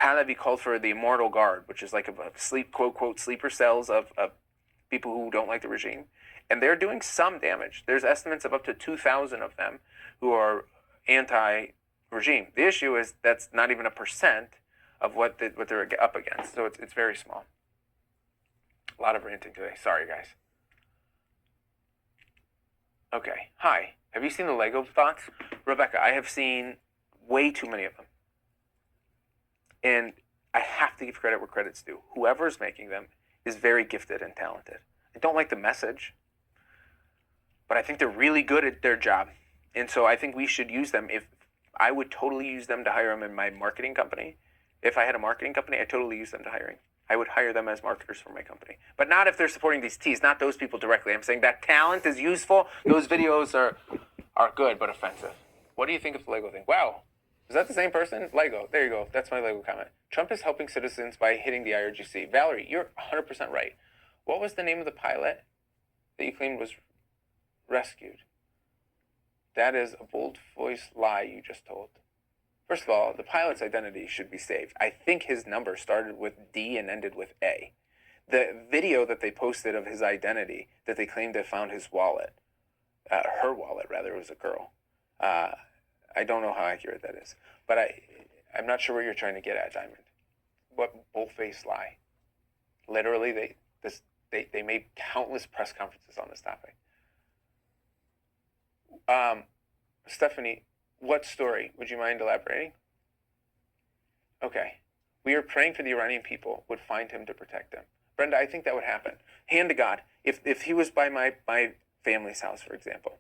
Pahlavi called for the Immortal Guard, which is like a sleep, quote, quote, sleeper cells of people who don't like the regime, and they're doing some damage. There's estimates of up to 2,000 of them who are anti-regime. The issue is that's not even 1% of what they're up against, so it's very small. A lot of ranting today. Sorry, guys. Okay. Hi. Have you seen the Lego thoughts? Rebecca, I have seen way too many of them. And I have to give credit where credit's due. Whoever's making them is very gifted and talented. I don't like the message, but I think they're really good at their job. And so I think we should use them. If I would totally use them to hire them in my marketing company. If I had a marketing company, I'd totally use them to hiring. I would hire them as marketers for my company. But not if they're supporting these teas, not those people directly. I'm saying that talent is useful. Those videos are good, but offensive. What do you think of the Lego thing? Wow. Is that the same person? Lego. There you go. That's my Lego comment. Trump is helping citizens by hitting the IRGC. Valerie, you're 100% right. What was the name of the pilot that you claimed was rescued? That is a bold-voiced lie you just told. First of all, the pilot's identity should be saved. I think his number started with D and ended with A. The video that they posted of his identity, that they claimed they found his wallet, her wallet rather, it was a girl. I don't know how accurate that is, but I'm not sure where you're trying to get at, Diamond. What bull-faced lie? Literally, they made countless press conferences on this topic. Stephanie, what story? Would you mind elaborating? Okay. We are praying for the Iranian people would find him to protect them. Brenda, I think that would happen. Hand to God. If he was by my family's house, for example,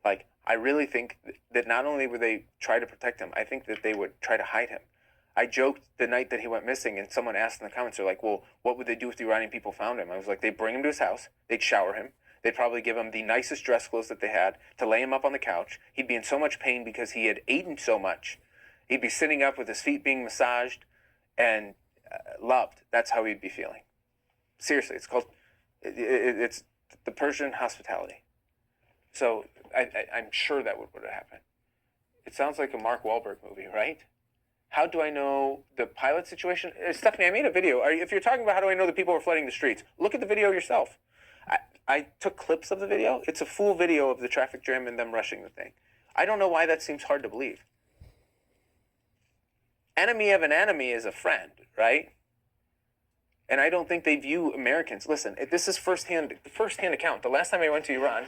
like, I really think that not only would they try to protect him, I think that they would try to hide him. I joked the night that he went missing, and someone asked in the comments, they're like, well, what would they do if the Iranian people found him? I was like, they'd bring him to his house, they'd shower him, they'd probably give him the nicest dress clothes that they had to lay him up on the couch. He'd be in so much pain because he had eaten so much. He'd be sitting up with his feet being massaged and loved. That's how he'd be feeling. Seriously, it's called, it's the Persian hospitality. So I'm sure that would have happened. It sounds like a Mark Wahlberg movie, right? How do I know the pilot situation? Stephanie, I made a video. If you're talking about how do I know that people were flooding the streets, look at the video yourself. I took clips of the video. It's a full video of the traffic jam and them rushing the thing. I don't know why that seems hard to believe. Enemy of an enemy is a friend, right? And I don't think they view Americans. Listen, this is firsthand account. The last time I went to Iran,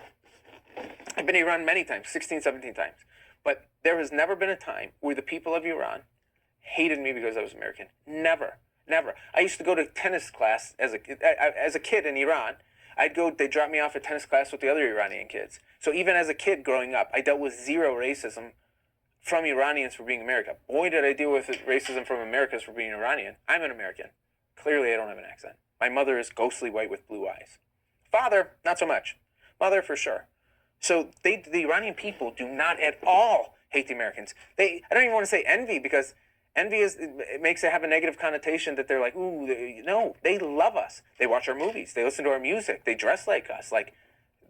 I've been to Iran many times, 16, 17 times. But there has never been a time where the people of Iran hated me because I was American. Never. I used to go to tennis class as a kid in Iran. They'd drop me off at tennis class with the other Iranian kids. So even as a kid growing up, I dealt with zero racism from Iranians for being American. Boy, did I deal with racism from Americans for being Iranian. I'm an American. Clearly, I don't have an accent. My mother is ghostly white with blue eyes. Father, not so much. Mother, for sure. So the Iranian people do not at all hate the Americans. I don't even want to say envy, because envy it makes it have a negative connotation that they're like, ooh, no, they love us. They watch our movies. They listen to our music. They dress like us. Like,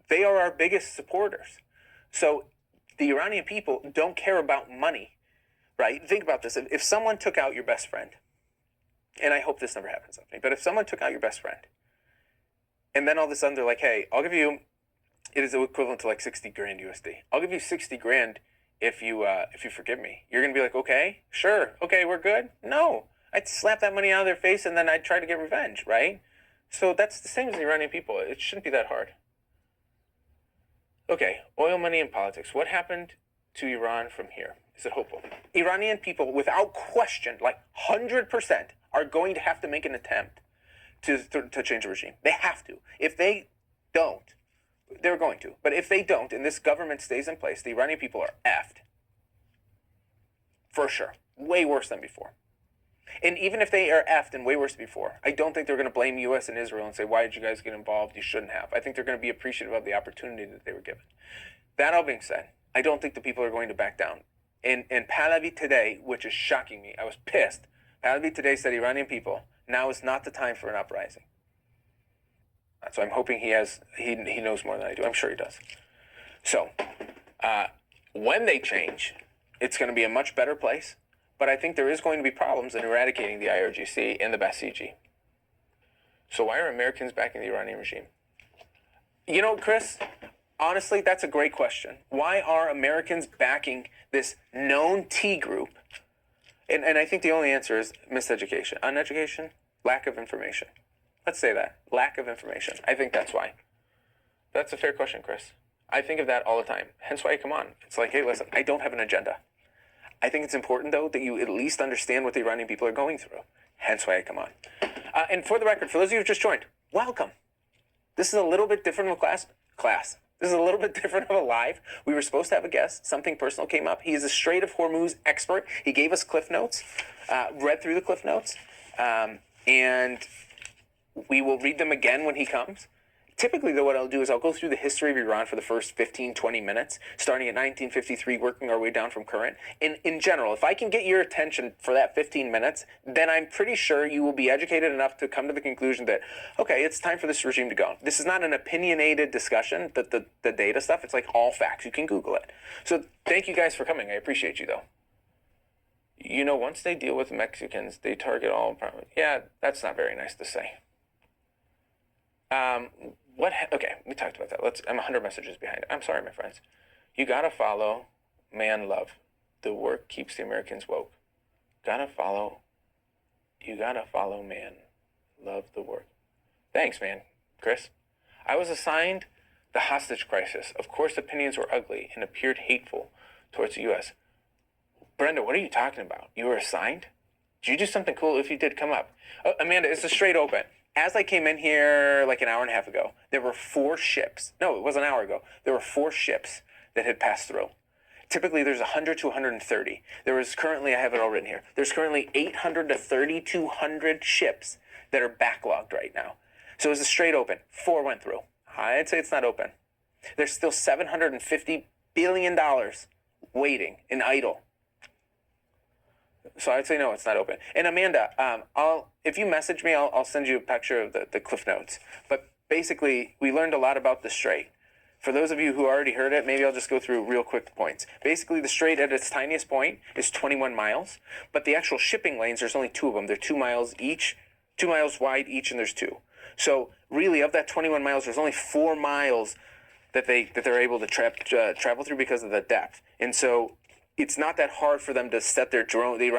they are our biggest supporters. So the Iranian people don't care about money, right? Think about this. If someone took out your best friend, and I hope this never happens to me, but if someone took out your best friend, and then all of a sudden they're like, hey, I'll give you, it is equivalent to like 60 grand USD. I'll give you 60 grand if you forgive me. You're going to be like, okay, sure. Okay, we're good. No, I'd slap that money out of their face and then I'd try to get revenge, right? So that's the same as the Iranian people. It shouldn't be that hard. Okay, oil, money, and politics. What happened to Iran from here? Is it hopeful? Iranian people, without question, like 100%, are going to have to make an attempt to change the regime. They have to. If they don't, they're going to. But if they don't, and this government stays in place, the Iranian people are effed. For sure. Way worse than before. And even if they are effed and way worse than before, I don't think they're going to blame U.S. and Israel and say, why did you guys get involved? You shouldn't have. I think they're going to be appreciative of the opportunity that they were given. That all being said, I don't think the people are going to back down. In Pahlavi today, which is shocking me, I was pissed. Pahlavi today said, Iranian people, now is not the time for an uprising. So I'm hoping he knows more than I do. I'm sure he does. So when they change, it's going to be a much better place. But I think there is going to be problems in eradicating the IRGC and the Basiji. So why are Americans backing the Iranian regime? You know, Chris, honestly, that's a great question. Why are Americans backing this known T group? And I think the only answer is miseducation. Uneducation, lack of information. Let's say that. Lack of information. I think that's why. That's a fair question, Chris. I think of that all the time. Hence why I come on. It's like, hey, listen, I don't have an agenda. I think it's important, though, that you at least understand what the Iranian people are going through. Hence why I come on. And for the record, for those of you who just joined, welcome. This is a little bit different of a class. This is a little bit different of a live. We were supposed to have a guest. Something personal came up. He is a Strait of Hormuz expert. He gave us Cliff Notes, read through the Cliff Notes, and we will read them again when he comes. Typically, though, what I'll do is I'll go through the history of Iran for the first 15, 20 minutes, starting at 1953, working our way down from current. In general, if I can get your attention for that 15 minutes, then I'm pretty sure you will be educated enough to come to the conclusion that, okay, it's time for this regime to go. This is not an opinionated discussion, the data stuff. It's like all facts. You can Google it. So thank you guys for coming. I appreciate you, though. You know, once they deal with Mexicans, they target all. Yeah, that's not very nice to say. Okay, we talked about that. I'm 100 messages behind. I'm sorry, my friends. You gotta follow man love. The work keeps the Americans woke. You gotta follow man. Love the work. Thanks, man. Chris. I was assigned the hostage crisis. Of course, opinions were ugly and appeared hateful towards the U.S. Brenda, what are you talking about? You were assigned? Did you do something cool? If you did, come up. Amanda, it's a straight open. As I came in here like an hour and a half ago, there were 4 ships. No, it was an hour ago. There were 4 ships that had passed through. Typically, there's 100 to 130. There is currently, I have it all written here, there's currently 800 to 3,200 ships that are backlogged right now. So it was a straight open. 4 went through. I'd say it's not open. There's still $750 billion waiting and idle. So I'd say no, it's not open. And Amanda, if you message me, I'll send you a picture of the Cliff Notes. But basically, we learned a lot about the Strait. For those of you who already heard it, maybe I'll just go through real quick points. Basically, the Strait at its tiniest point is 21 miles, but the actual shipping lanes, there's only 2 of them. They're 2 miles each, 2 miles wide each, and there's 2. So really, of that 21 miles, there's only 4 miles that they're able to travel through because of the depth. And so it's not that hard for them to set their drone, the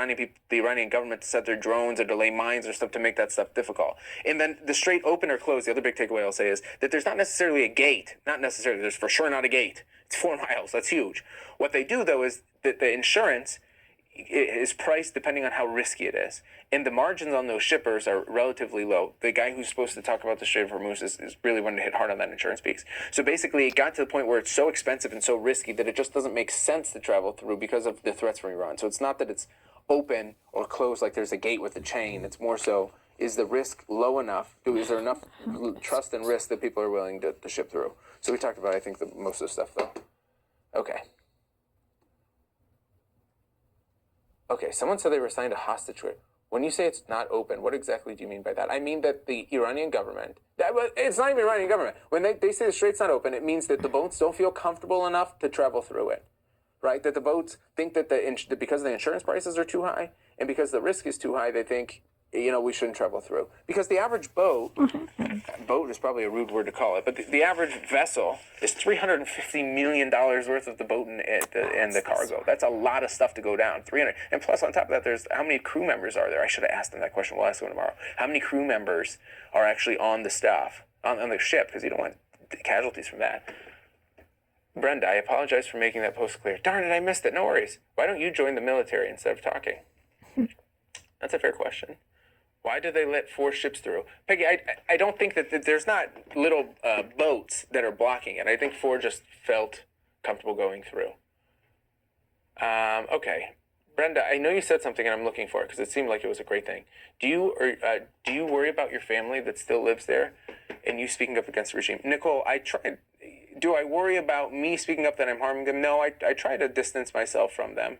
Iranian government to set their drones or to lay mines or stuff to make that stuff difficult. And then the Strait open or close, the other big takeaway I'll say is that there's not necessarily a gate. Not necessarily, there's for sure not a gate. It's 4 miles, that's huge. What they do though is that the insurance is priced depending on how risky it is. And the margins on those shippers are relatively low. The guy who's supposed to talk about the Strait of Hormuz is really wanting to hit hard on that insurance piece. So basically, it got to the point where it's so expensive and so risky that it just doesn't make sense to travel through because of the threats from Iran. So it's not that it's open or closed like there's a gate with a chain. It's more so, is the risk low enough? Is there enough trust and risk that people are willing to ship through? So we talked about, I think, most of the stuff, though. Okay, someone said they were assigned a hostage trip. When you say it's not open, what exactly do you mean by that? I mean that the Iranian government, it's not even Iranian government. When they say the strait's not open, it means that the boats don't feel comfortable enough to travel through it, right? That the boats think that because the insurance prices are too high and because the risk is too high, they think, we shouldn't travel through. Because the average boat is probably a rude word to call it, but the average vessel is $350 million worth of the boat and the cargo. That's a lot of stuff to go down. 300, and plus on top of that, how many crew members are there? I should have asked them that question. We'll ask them tomorrow. How many crew members are actually on the staff, on the ship? Because you don't want casualties from that. Brenda, I apologize for making that post clear. Darn it, I missed it. No worries. Why don't you join the military instead of talking? That's a fair question. Why do they let 4 ships through? Peggy, I don't think that there's not little boats that are blocking it. I think 4 just felt comfortable going through. Okay. Brenda, I know you said something and I'm looking for it because it seemed like it was a great thing. Do you worry about your family that still lives there and you speaking up against the regime? Nicole, do I worry about me speaking up that I'm harming them? No, I try to distance myself from them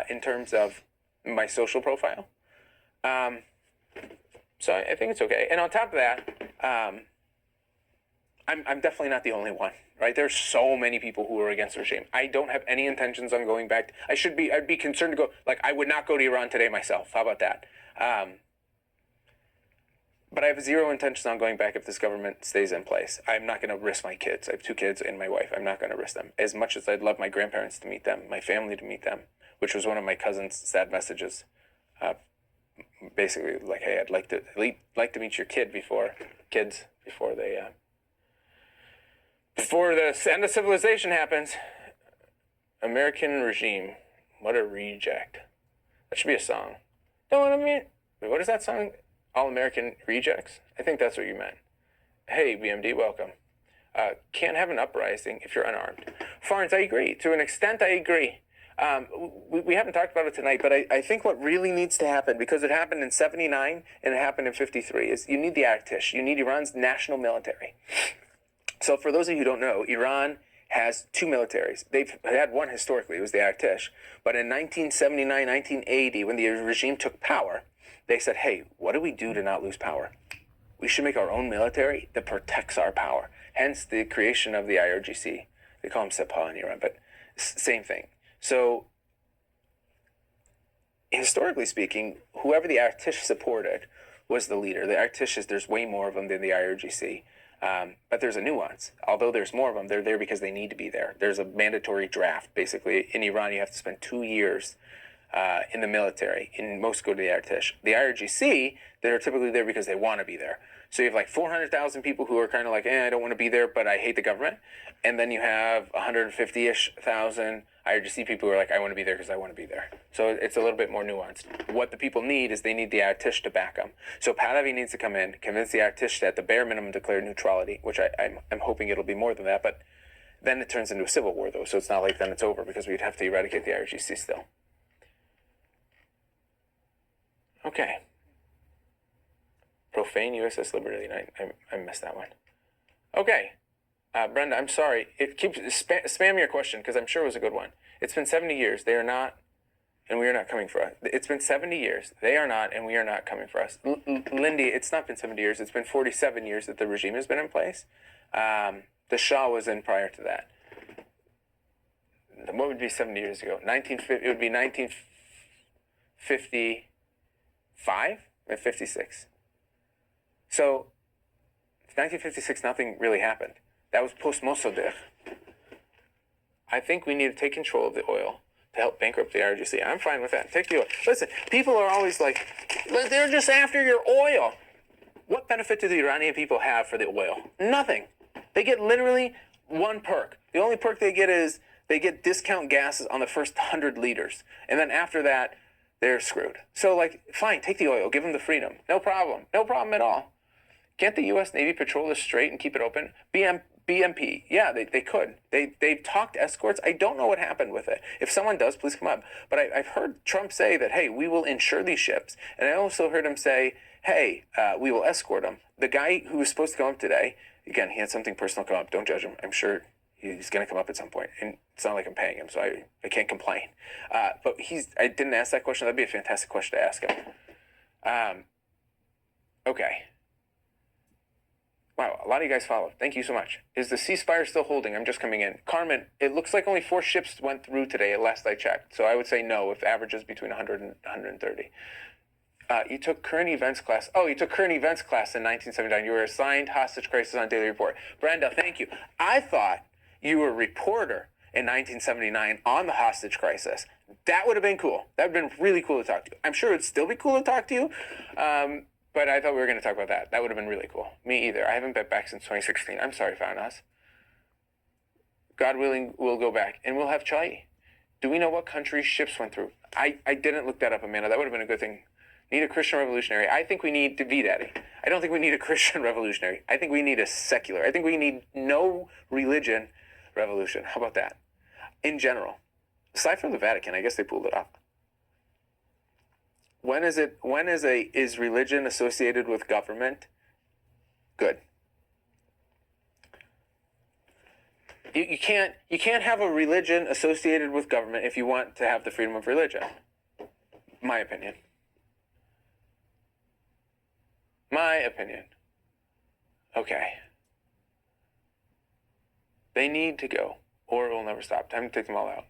in terms of my social profile. So I think it's okay. And on top of that, I'm definitely not the only one, right? There's so many people who are against the regime. I don't have any intentions on going back. I'd be concerned to go, I would not go to Iran today myself. How about that? But I have 0 intentions on going back if this government stays in place. I'm not going to risk my kids. I have 2 kids and my wife. I'm not going to risk them. As much as I'd love my grandparents to meet them, my family to meet them, which was one of my cousin's sad messages. Basically, hey, I'd like to meet your kids before the end of civilization happens. American regime, what a reject. That should be a song. Know what I mean? Wait, what is that song? All American Rejects? I think that's what you meant. Hey, BMD, welcome. Can't have an uprising if you're unarmed. Farns, I agree. To an extent, I agree. We haven't talked about it tonight, but I think what really needs to happen, because it happened in 79 and it happened in 53, is you need the Arctish. You need Iran's national military. So for those of you who don't know, Iran has 2 militaries. They've had one historically, it was the Arctish. But in 1979, 1980, when the regime took power, they said, hey, what do we do to not lose power? We should make our own military that protects our power. Hence the creation of the IRGC. They call them Sepah in Iran, but same thing. So, historically speaking, whoever the Arctish supported was the leader. The Artishes, there's way more of them than the IRGC. But there's a nuance. Although there's more of them, they're there because they need to be there. There's a mandatory draft. Basically, in Iran, you have to spend 2 years in the military. In most go to the Artish. The IRGC, they're typically there because they want to be there. So you have like 400,000 people who are kind of like, I don't want to be there, but I hate the government. And then you have 150-ish thousand IRGC people who are like, I want to be there because I want to be there. So it's a little bit more nuanced. What the people need is they need the Artish to back them. So Pahlavi needs to come in, convince the Artish to at the bare minimum declare neutrality, which I'm hoping it'll be more than that. But then it turns into a civil war, though. So it's not like then it's over because we'd have to eradicate the IRGC still. Okay. Profane USS Liberty. I missed that one. Okay. Brenda, I'm sorry. It keeps spam your question because I'm sure it was a good one. It's been 70 years. They are not, and we are not coming for us. It's been 70 years. They are not, and we are not coming for us. Lindy, it's not been 70 years. It's been 47 years that the regime has been in place. The Shah was in prior to that. What would be 70 years ago? It would be 1955 and 56. So, 1956, nothing really happened. That was post-Mossadegh. I think we need to take control of the oil to help bankrupt the IRGC. I'm fine with that. Take the oil. Listen, people are always like, they're just after your oil. What benefit do the Iranian people have for the oil? Nothing. They get literally one perk. The only perk they get is they get discount gases on the first 100 liters. And then after that, they're screwed. So, like, fine, take the oil. Give them the freedom. No problem. No problem at all. Can't the U.S. Navy patrol the strait and keep it open? BMP, yeah, they could. They've talked escorts. I don't know what happened with it. If someone does, please come up. But I've heard Trump say that, hey, we will insure these ships. And I also heard him say, hey, we will escort them. The guy who was supposed to come up today, again, he had something personal come up. Don't judge him. I'm sure he's going to come up at some point. And it's not like I'm paying him, so I can't complain. But I didn't ask that question. That'd be a fantastic question to ask him. Okay. Wow, a lot of you guys followed. Thank you so much. Is the ceasefire still holding? I'm just coming in. Carmen, it looks like only 4 ships went through today at last I checked. So I would say no if averages between 100 and 130. You took current events class. Oh, you took current events class in 1979. You were assigned hostage crisis on Daily Report. Brenda, thank you. I thought you were a reporter in 1979 on the hostage crisis. That would have been cool. That would have been really cool to talk to you. I'm sure it'd still be cool to talk to you. But I thought we were going to talk about that. That would have been really cool. Me either. I haven't been back since 2016. I'm sorry, Faunas. God willing, we'll go back. And we'll have chai. Do we know what countries ships went through? I didn't look that up, Amanda. That would have been a good thing. Need a Christian revolutionary. I think we need to be daddy. I don't think we need a Christian revolutionary. I think we need a secular. I think we need no religion revolution. How about that? In general. Aside from the Vatican, I guess they pulled it off. When is religion associated with government? Good. You can't have a religion associated with government if you want to have the freedom of religion. My opinion. Okay. They need to go, or it will never stop. Time to take them all out.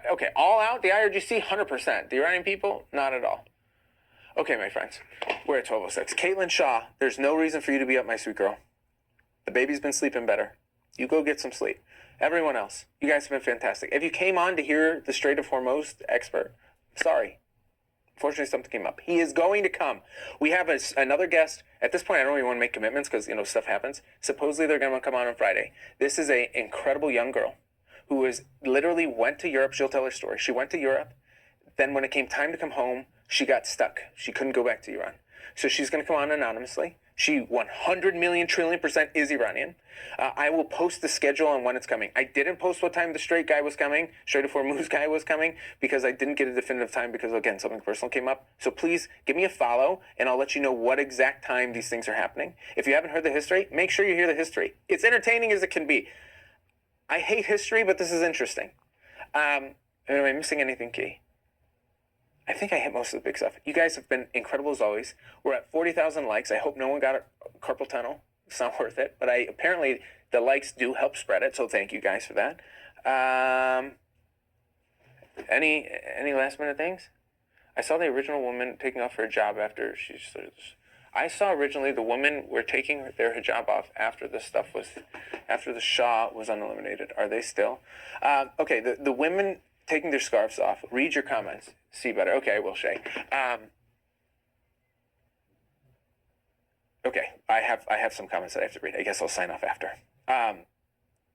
Okay, all out, the IRGC, 100%. The Iranian people, not at all. Okay, my friends, we're at 12:06. Caitlin Shaw, there's no reason for you to be up, my sweet girl. The baby's been sleeping better. You go get some sleep. Everyone else, you guys have been fantastic. If you came on to hear the Strait of Hormuz expert, sorry. Fortunately, something came up. He is going to come. We have another guest. At this point, I don't even want to make commitments because, stuff happens. Supposedly, they're going to come on Friday. This is an incredible young girl who literally went to Europe. She'll tell her story. She went to Europe. Then when it came time to come home, she got stuck. She couldn't go back to Iran. So she's going to come on anonymously. She 100 million trillion % is Iranian. I will post the schedule on when it's coming. I didn't post what time the Strait of Hormuz guy was coming because I didn't get a definitive time because, again, something personal came up. So please give me a follow and I'll let you know what exact time these things are happening. If you haven't heard the history, make sure you hear the history. It's entertaining as it can be. I hate history, but this is interesting. Am I missing anything key? I think I hit most of the big stuff. You guys have been incredible as always. We're at 40,000 likes. I hope no one got a carpal tunnel. It's not worth it. But apparently the likes do help spread it, so thank you guys for that. Any last minute things? I saw the original woman taking off her job after she I saw originally the women were taking their hijab off after the Shah was uneliminated. Are they still? Okay, the women taking their scarves off. Read your comments. See better. Okay, I will, Shay. Okay, I have some comments that I have to read. I guess I'll sign off after.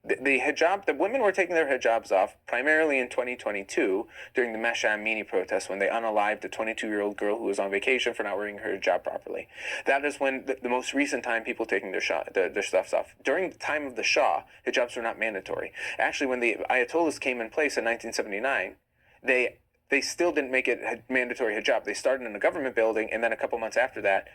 The hijab, the women were taking their hijabs off primarily in 2022 during the Masha Amini protest when they unalived a 22-year-old girl who was on vacation for not wearing her hijab properly. That is when the most recent time people taking their stuffs off. During the time of the Shah, hijabs were not mandatory. Actually, when the Ayatollahs came in place in 1979, they still didn't make it mandatory hijab. They started in a government building, and then a couple months after that,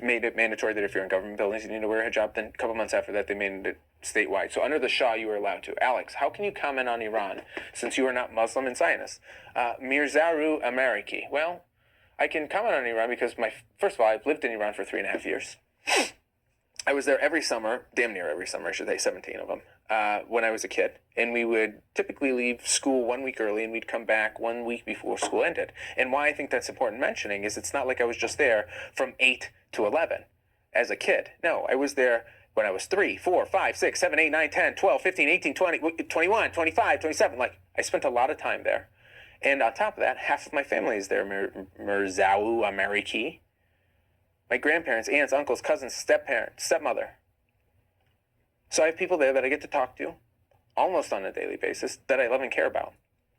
made it mandatory that if you're in government buildings, you need to wear a hijab. Then a couple months after that, they made it statewide. So under the Shah, you were allowed to. Alex, how can you comment on Iran since you are not Muslim and Zionist? Mirzaru Amariki. Well, I can comment on Iran because first of all, I've lived in Iran for 3.5 years. I was there every summer, damn near every summer, I should say, 17 of them, when I was a kid. And we would typically leave school 1 week early and we'd come back 1 week before school ended. And why I think that's important mentioning is it's not like I was just there from 8 to 11 as a kid. No, I was there when I was 3, 4, 5, 6, 7, 8, 9, 10, 12, 15, 18, 20, 21, 25, 27. Like, I spent a lot of time there. And on top of that, half of my family is there, Mirzaou Amariki. My grandparents, aunts, uncles, cousins, stepmother. So I have people there that I get to talk to almost on a daily basis that I love and care about.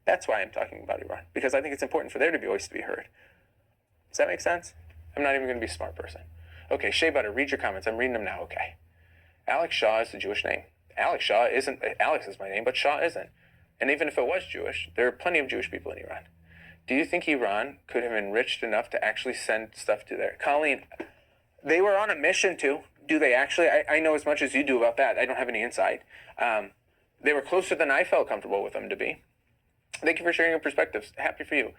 That's why I'm talking about Iran, because I think it's important for their voice to be heard. Does that make sense? I'm not even going to be a smart person. Okay, Shea Butter, read your comments. I'm reading them now, okay. Alex Shaw is the Jewish name. Alex is my name, but Shaw isn't. And even if it was Jewish, there are plenty of Jewish people in Iran. Do you think Iran could have enriched enough to actually send stuff to there? Colleen, they were on a mission to. Do they actually? I know as much as you do about that. I don't have any insight. They were closer than I felt comfortable with them to be. Thank you for sharing your perspectives. Happy for you.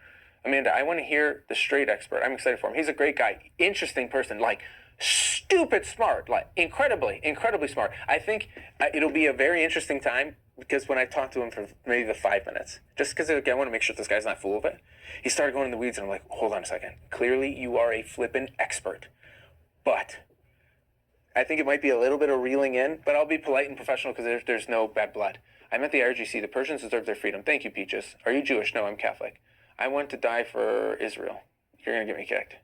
Amanda, I want to hear the straight expert. I'm excited for him. He's a great guy. Interesting person. Like, stupid smart. Like, incredibly smart. I think it'll be a very interesting time because when I talked to him for maybe the 5 minutes, just because I want to make sure this guy's not full of it, he started going in the weeds and I'm like, hold on a second. Clearly you are a flippin' expert. But I think it might be a little bit of reeling in, but I'll be polite and professional because there's no bad blood. I'm at the IRGC. The Persians deserve their freedom. Thank you, Peaches. Are you Jewish? No, I'm Catholic. I want to die for Israel. You're going to get me kicked.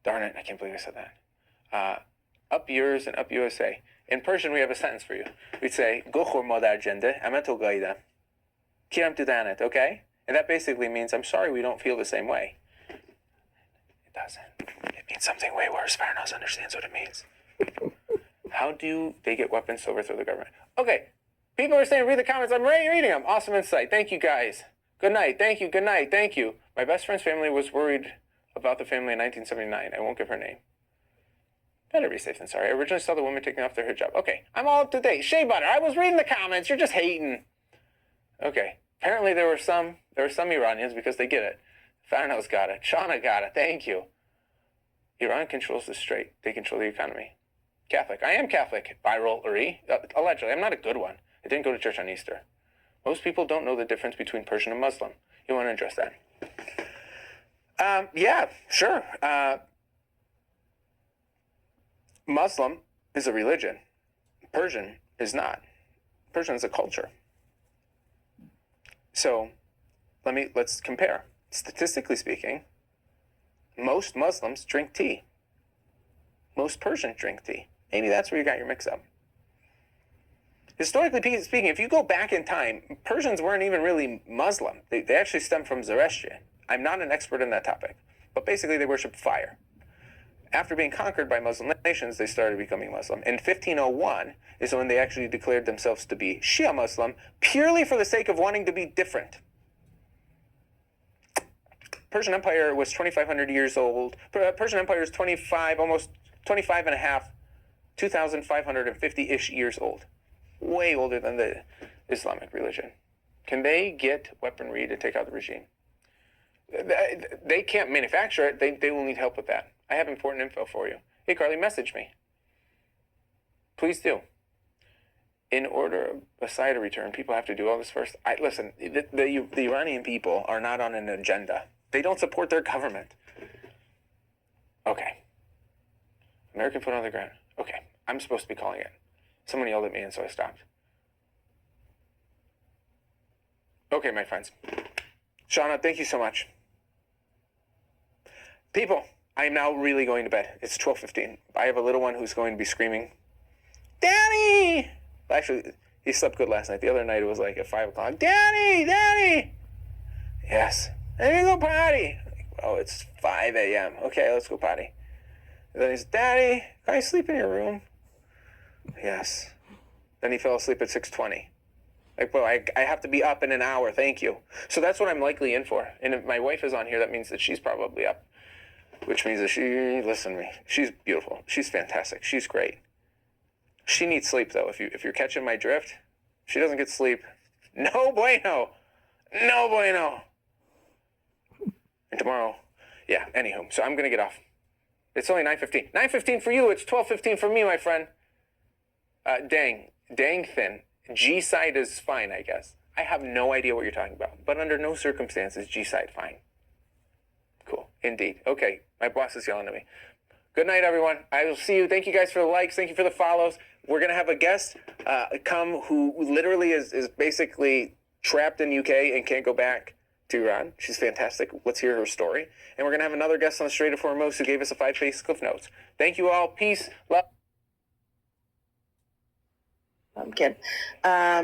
Darn it, I can't believe I said that. Up yours and up USA. In Persian, we have a sentence for you. We'd say, Gochor modar jende, amato gaida. Kiram tudanet, okay? And that basically means, I'm sorry we don't feel the same way. It doesn't. It means something way worse. Farnos understands what it means. How do they get weapons to overthrow the government? Okay, people are saying read the comments. I'm reading them. Awesome insight. Thank you, guys. Good night. Thank you. Good night. Thank you. My best friend's family was worried about the family in 1979. I won't give her name. Better be safe than sorry. I originally saw the women taking off their hijab. Okay, I'm all up to date. Shea Butter, I was reading the comments. You're just hating. Okay, apparently there were some Iranians because they get it. Farnos got it. Shauna got it. Thank you. Iran controls the strait. They control the economy. Catholic. I am Catholic. Viral allegedly. I'm not a good one. I didn't go to church on Easter. Most people don't know the difference between Persian and Muslim. You want to address that? Yeah, sure. Muslim is a religion. Persian is not. Persian is a culture. So let's compare. Statistically speaking, most Muslims drink tea. Most Persians drink tea. Maybe that's where you got your mix-up. Historically speaking, if you go back in time, Persians weren't even really Muslim. They actually stem from Zoroastrian. I'm not an expert in that topic, but basically they worship fire. After being conquered by Muslim nations, they started becoming Muslim. In 1501 is when they actually declared themselves to be Shia Muslim, purely for the sake of wanting to be different. Persian Empire was 2,500 years old. Persian Empire is 25, almost 25 and a half, 2,550-ish years old. Way older than the Islamic religion. Can they get weaponry to take out the regime? They can't manufacture it. They will need help with that. I have important info for you. Hey, Carly, message me. Please do. In order of Messiah to return, people have to do all this first. Listen, the Iranian people are not on an agenda. They don't support their government. Okay. American foot on the ground. Okay, I'm supposed to be calling it. Someone yelled at me, and so I stopped. Okay, my friends. Shauna, thank you so much. People, I am now really going to bed. It's 12:15. I have a little one who's going to be screaming, Daddy! Actually, he slept good last night. The other night it was like at 5 o'clock. Daddy! Daddy! Yes. Let me go potty. Oh, it's 5 a.m. Okay, let's go potty. And then he's, Daddy, can I sleep in your room? Yes. Then he fell asleep at 6:20. Like, well, I have to be up in an hour. Thank you. So that's what I'm likely in for. And if my wife is on here, that means that she's probably up. Which means that listen to me. She's beautiful. She's fantastic. She's great. She needs sleep, though. If you're catching my drift, she doesn't get sleep. No bueno. No bueno. And tomorrow, yeah, anywho. So I'm going to get off. It's only 9:15. 9:15 for you. It's 12:15 for me, my friend. Dang thin. G-side is fine, I guess. I have no idea what you're talking about. But under no circumstances, G-side fine. Cool. Indeed. Okay. My boss is yelling at me. Good night, everyone. I will see you. Thank you guys for the likes. Thank you for the follows. We're going to have a guest come who literally is basically trapped in UK and can't go back to Iran. She's fantastic. Let's hear her story. And we're going to have another guest on Straight Up Foremost who gave us a 5-page Cliff Notes. Thank you all. Peace. Love. I'm kidding.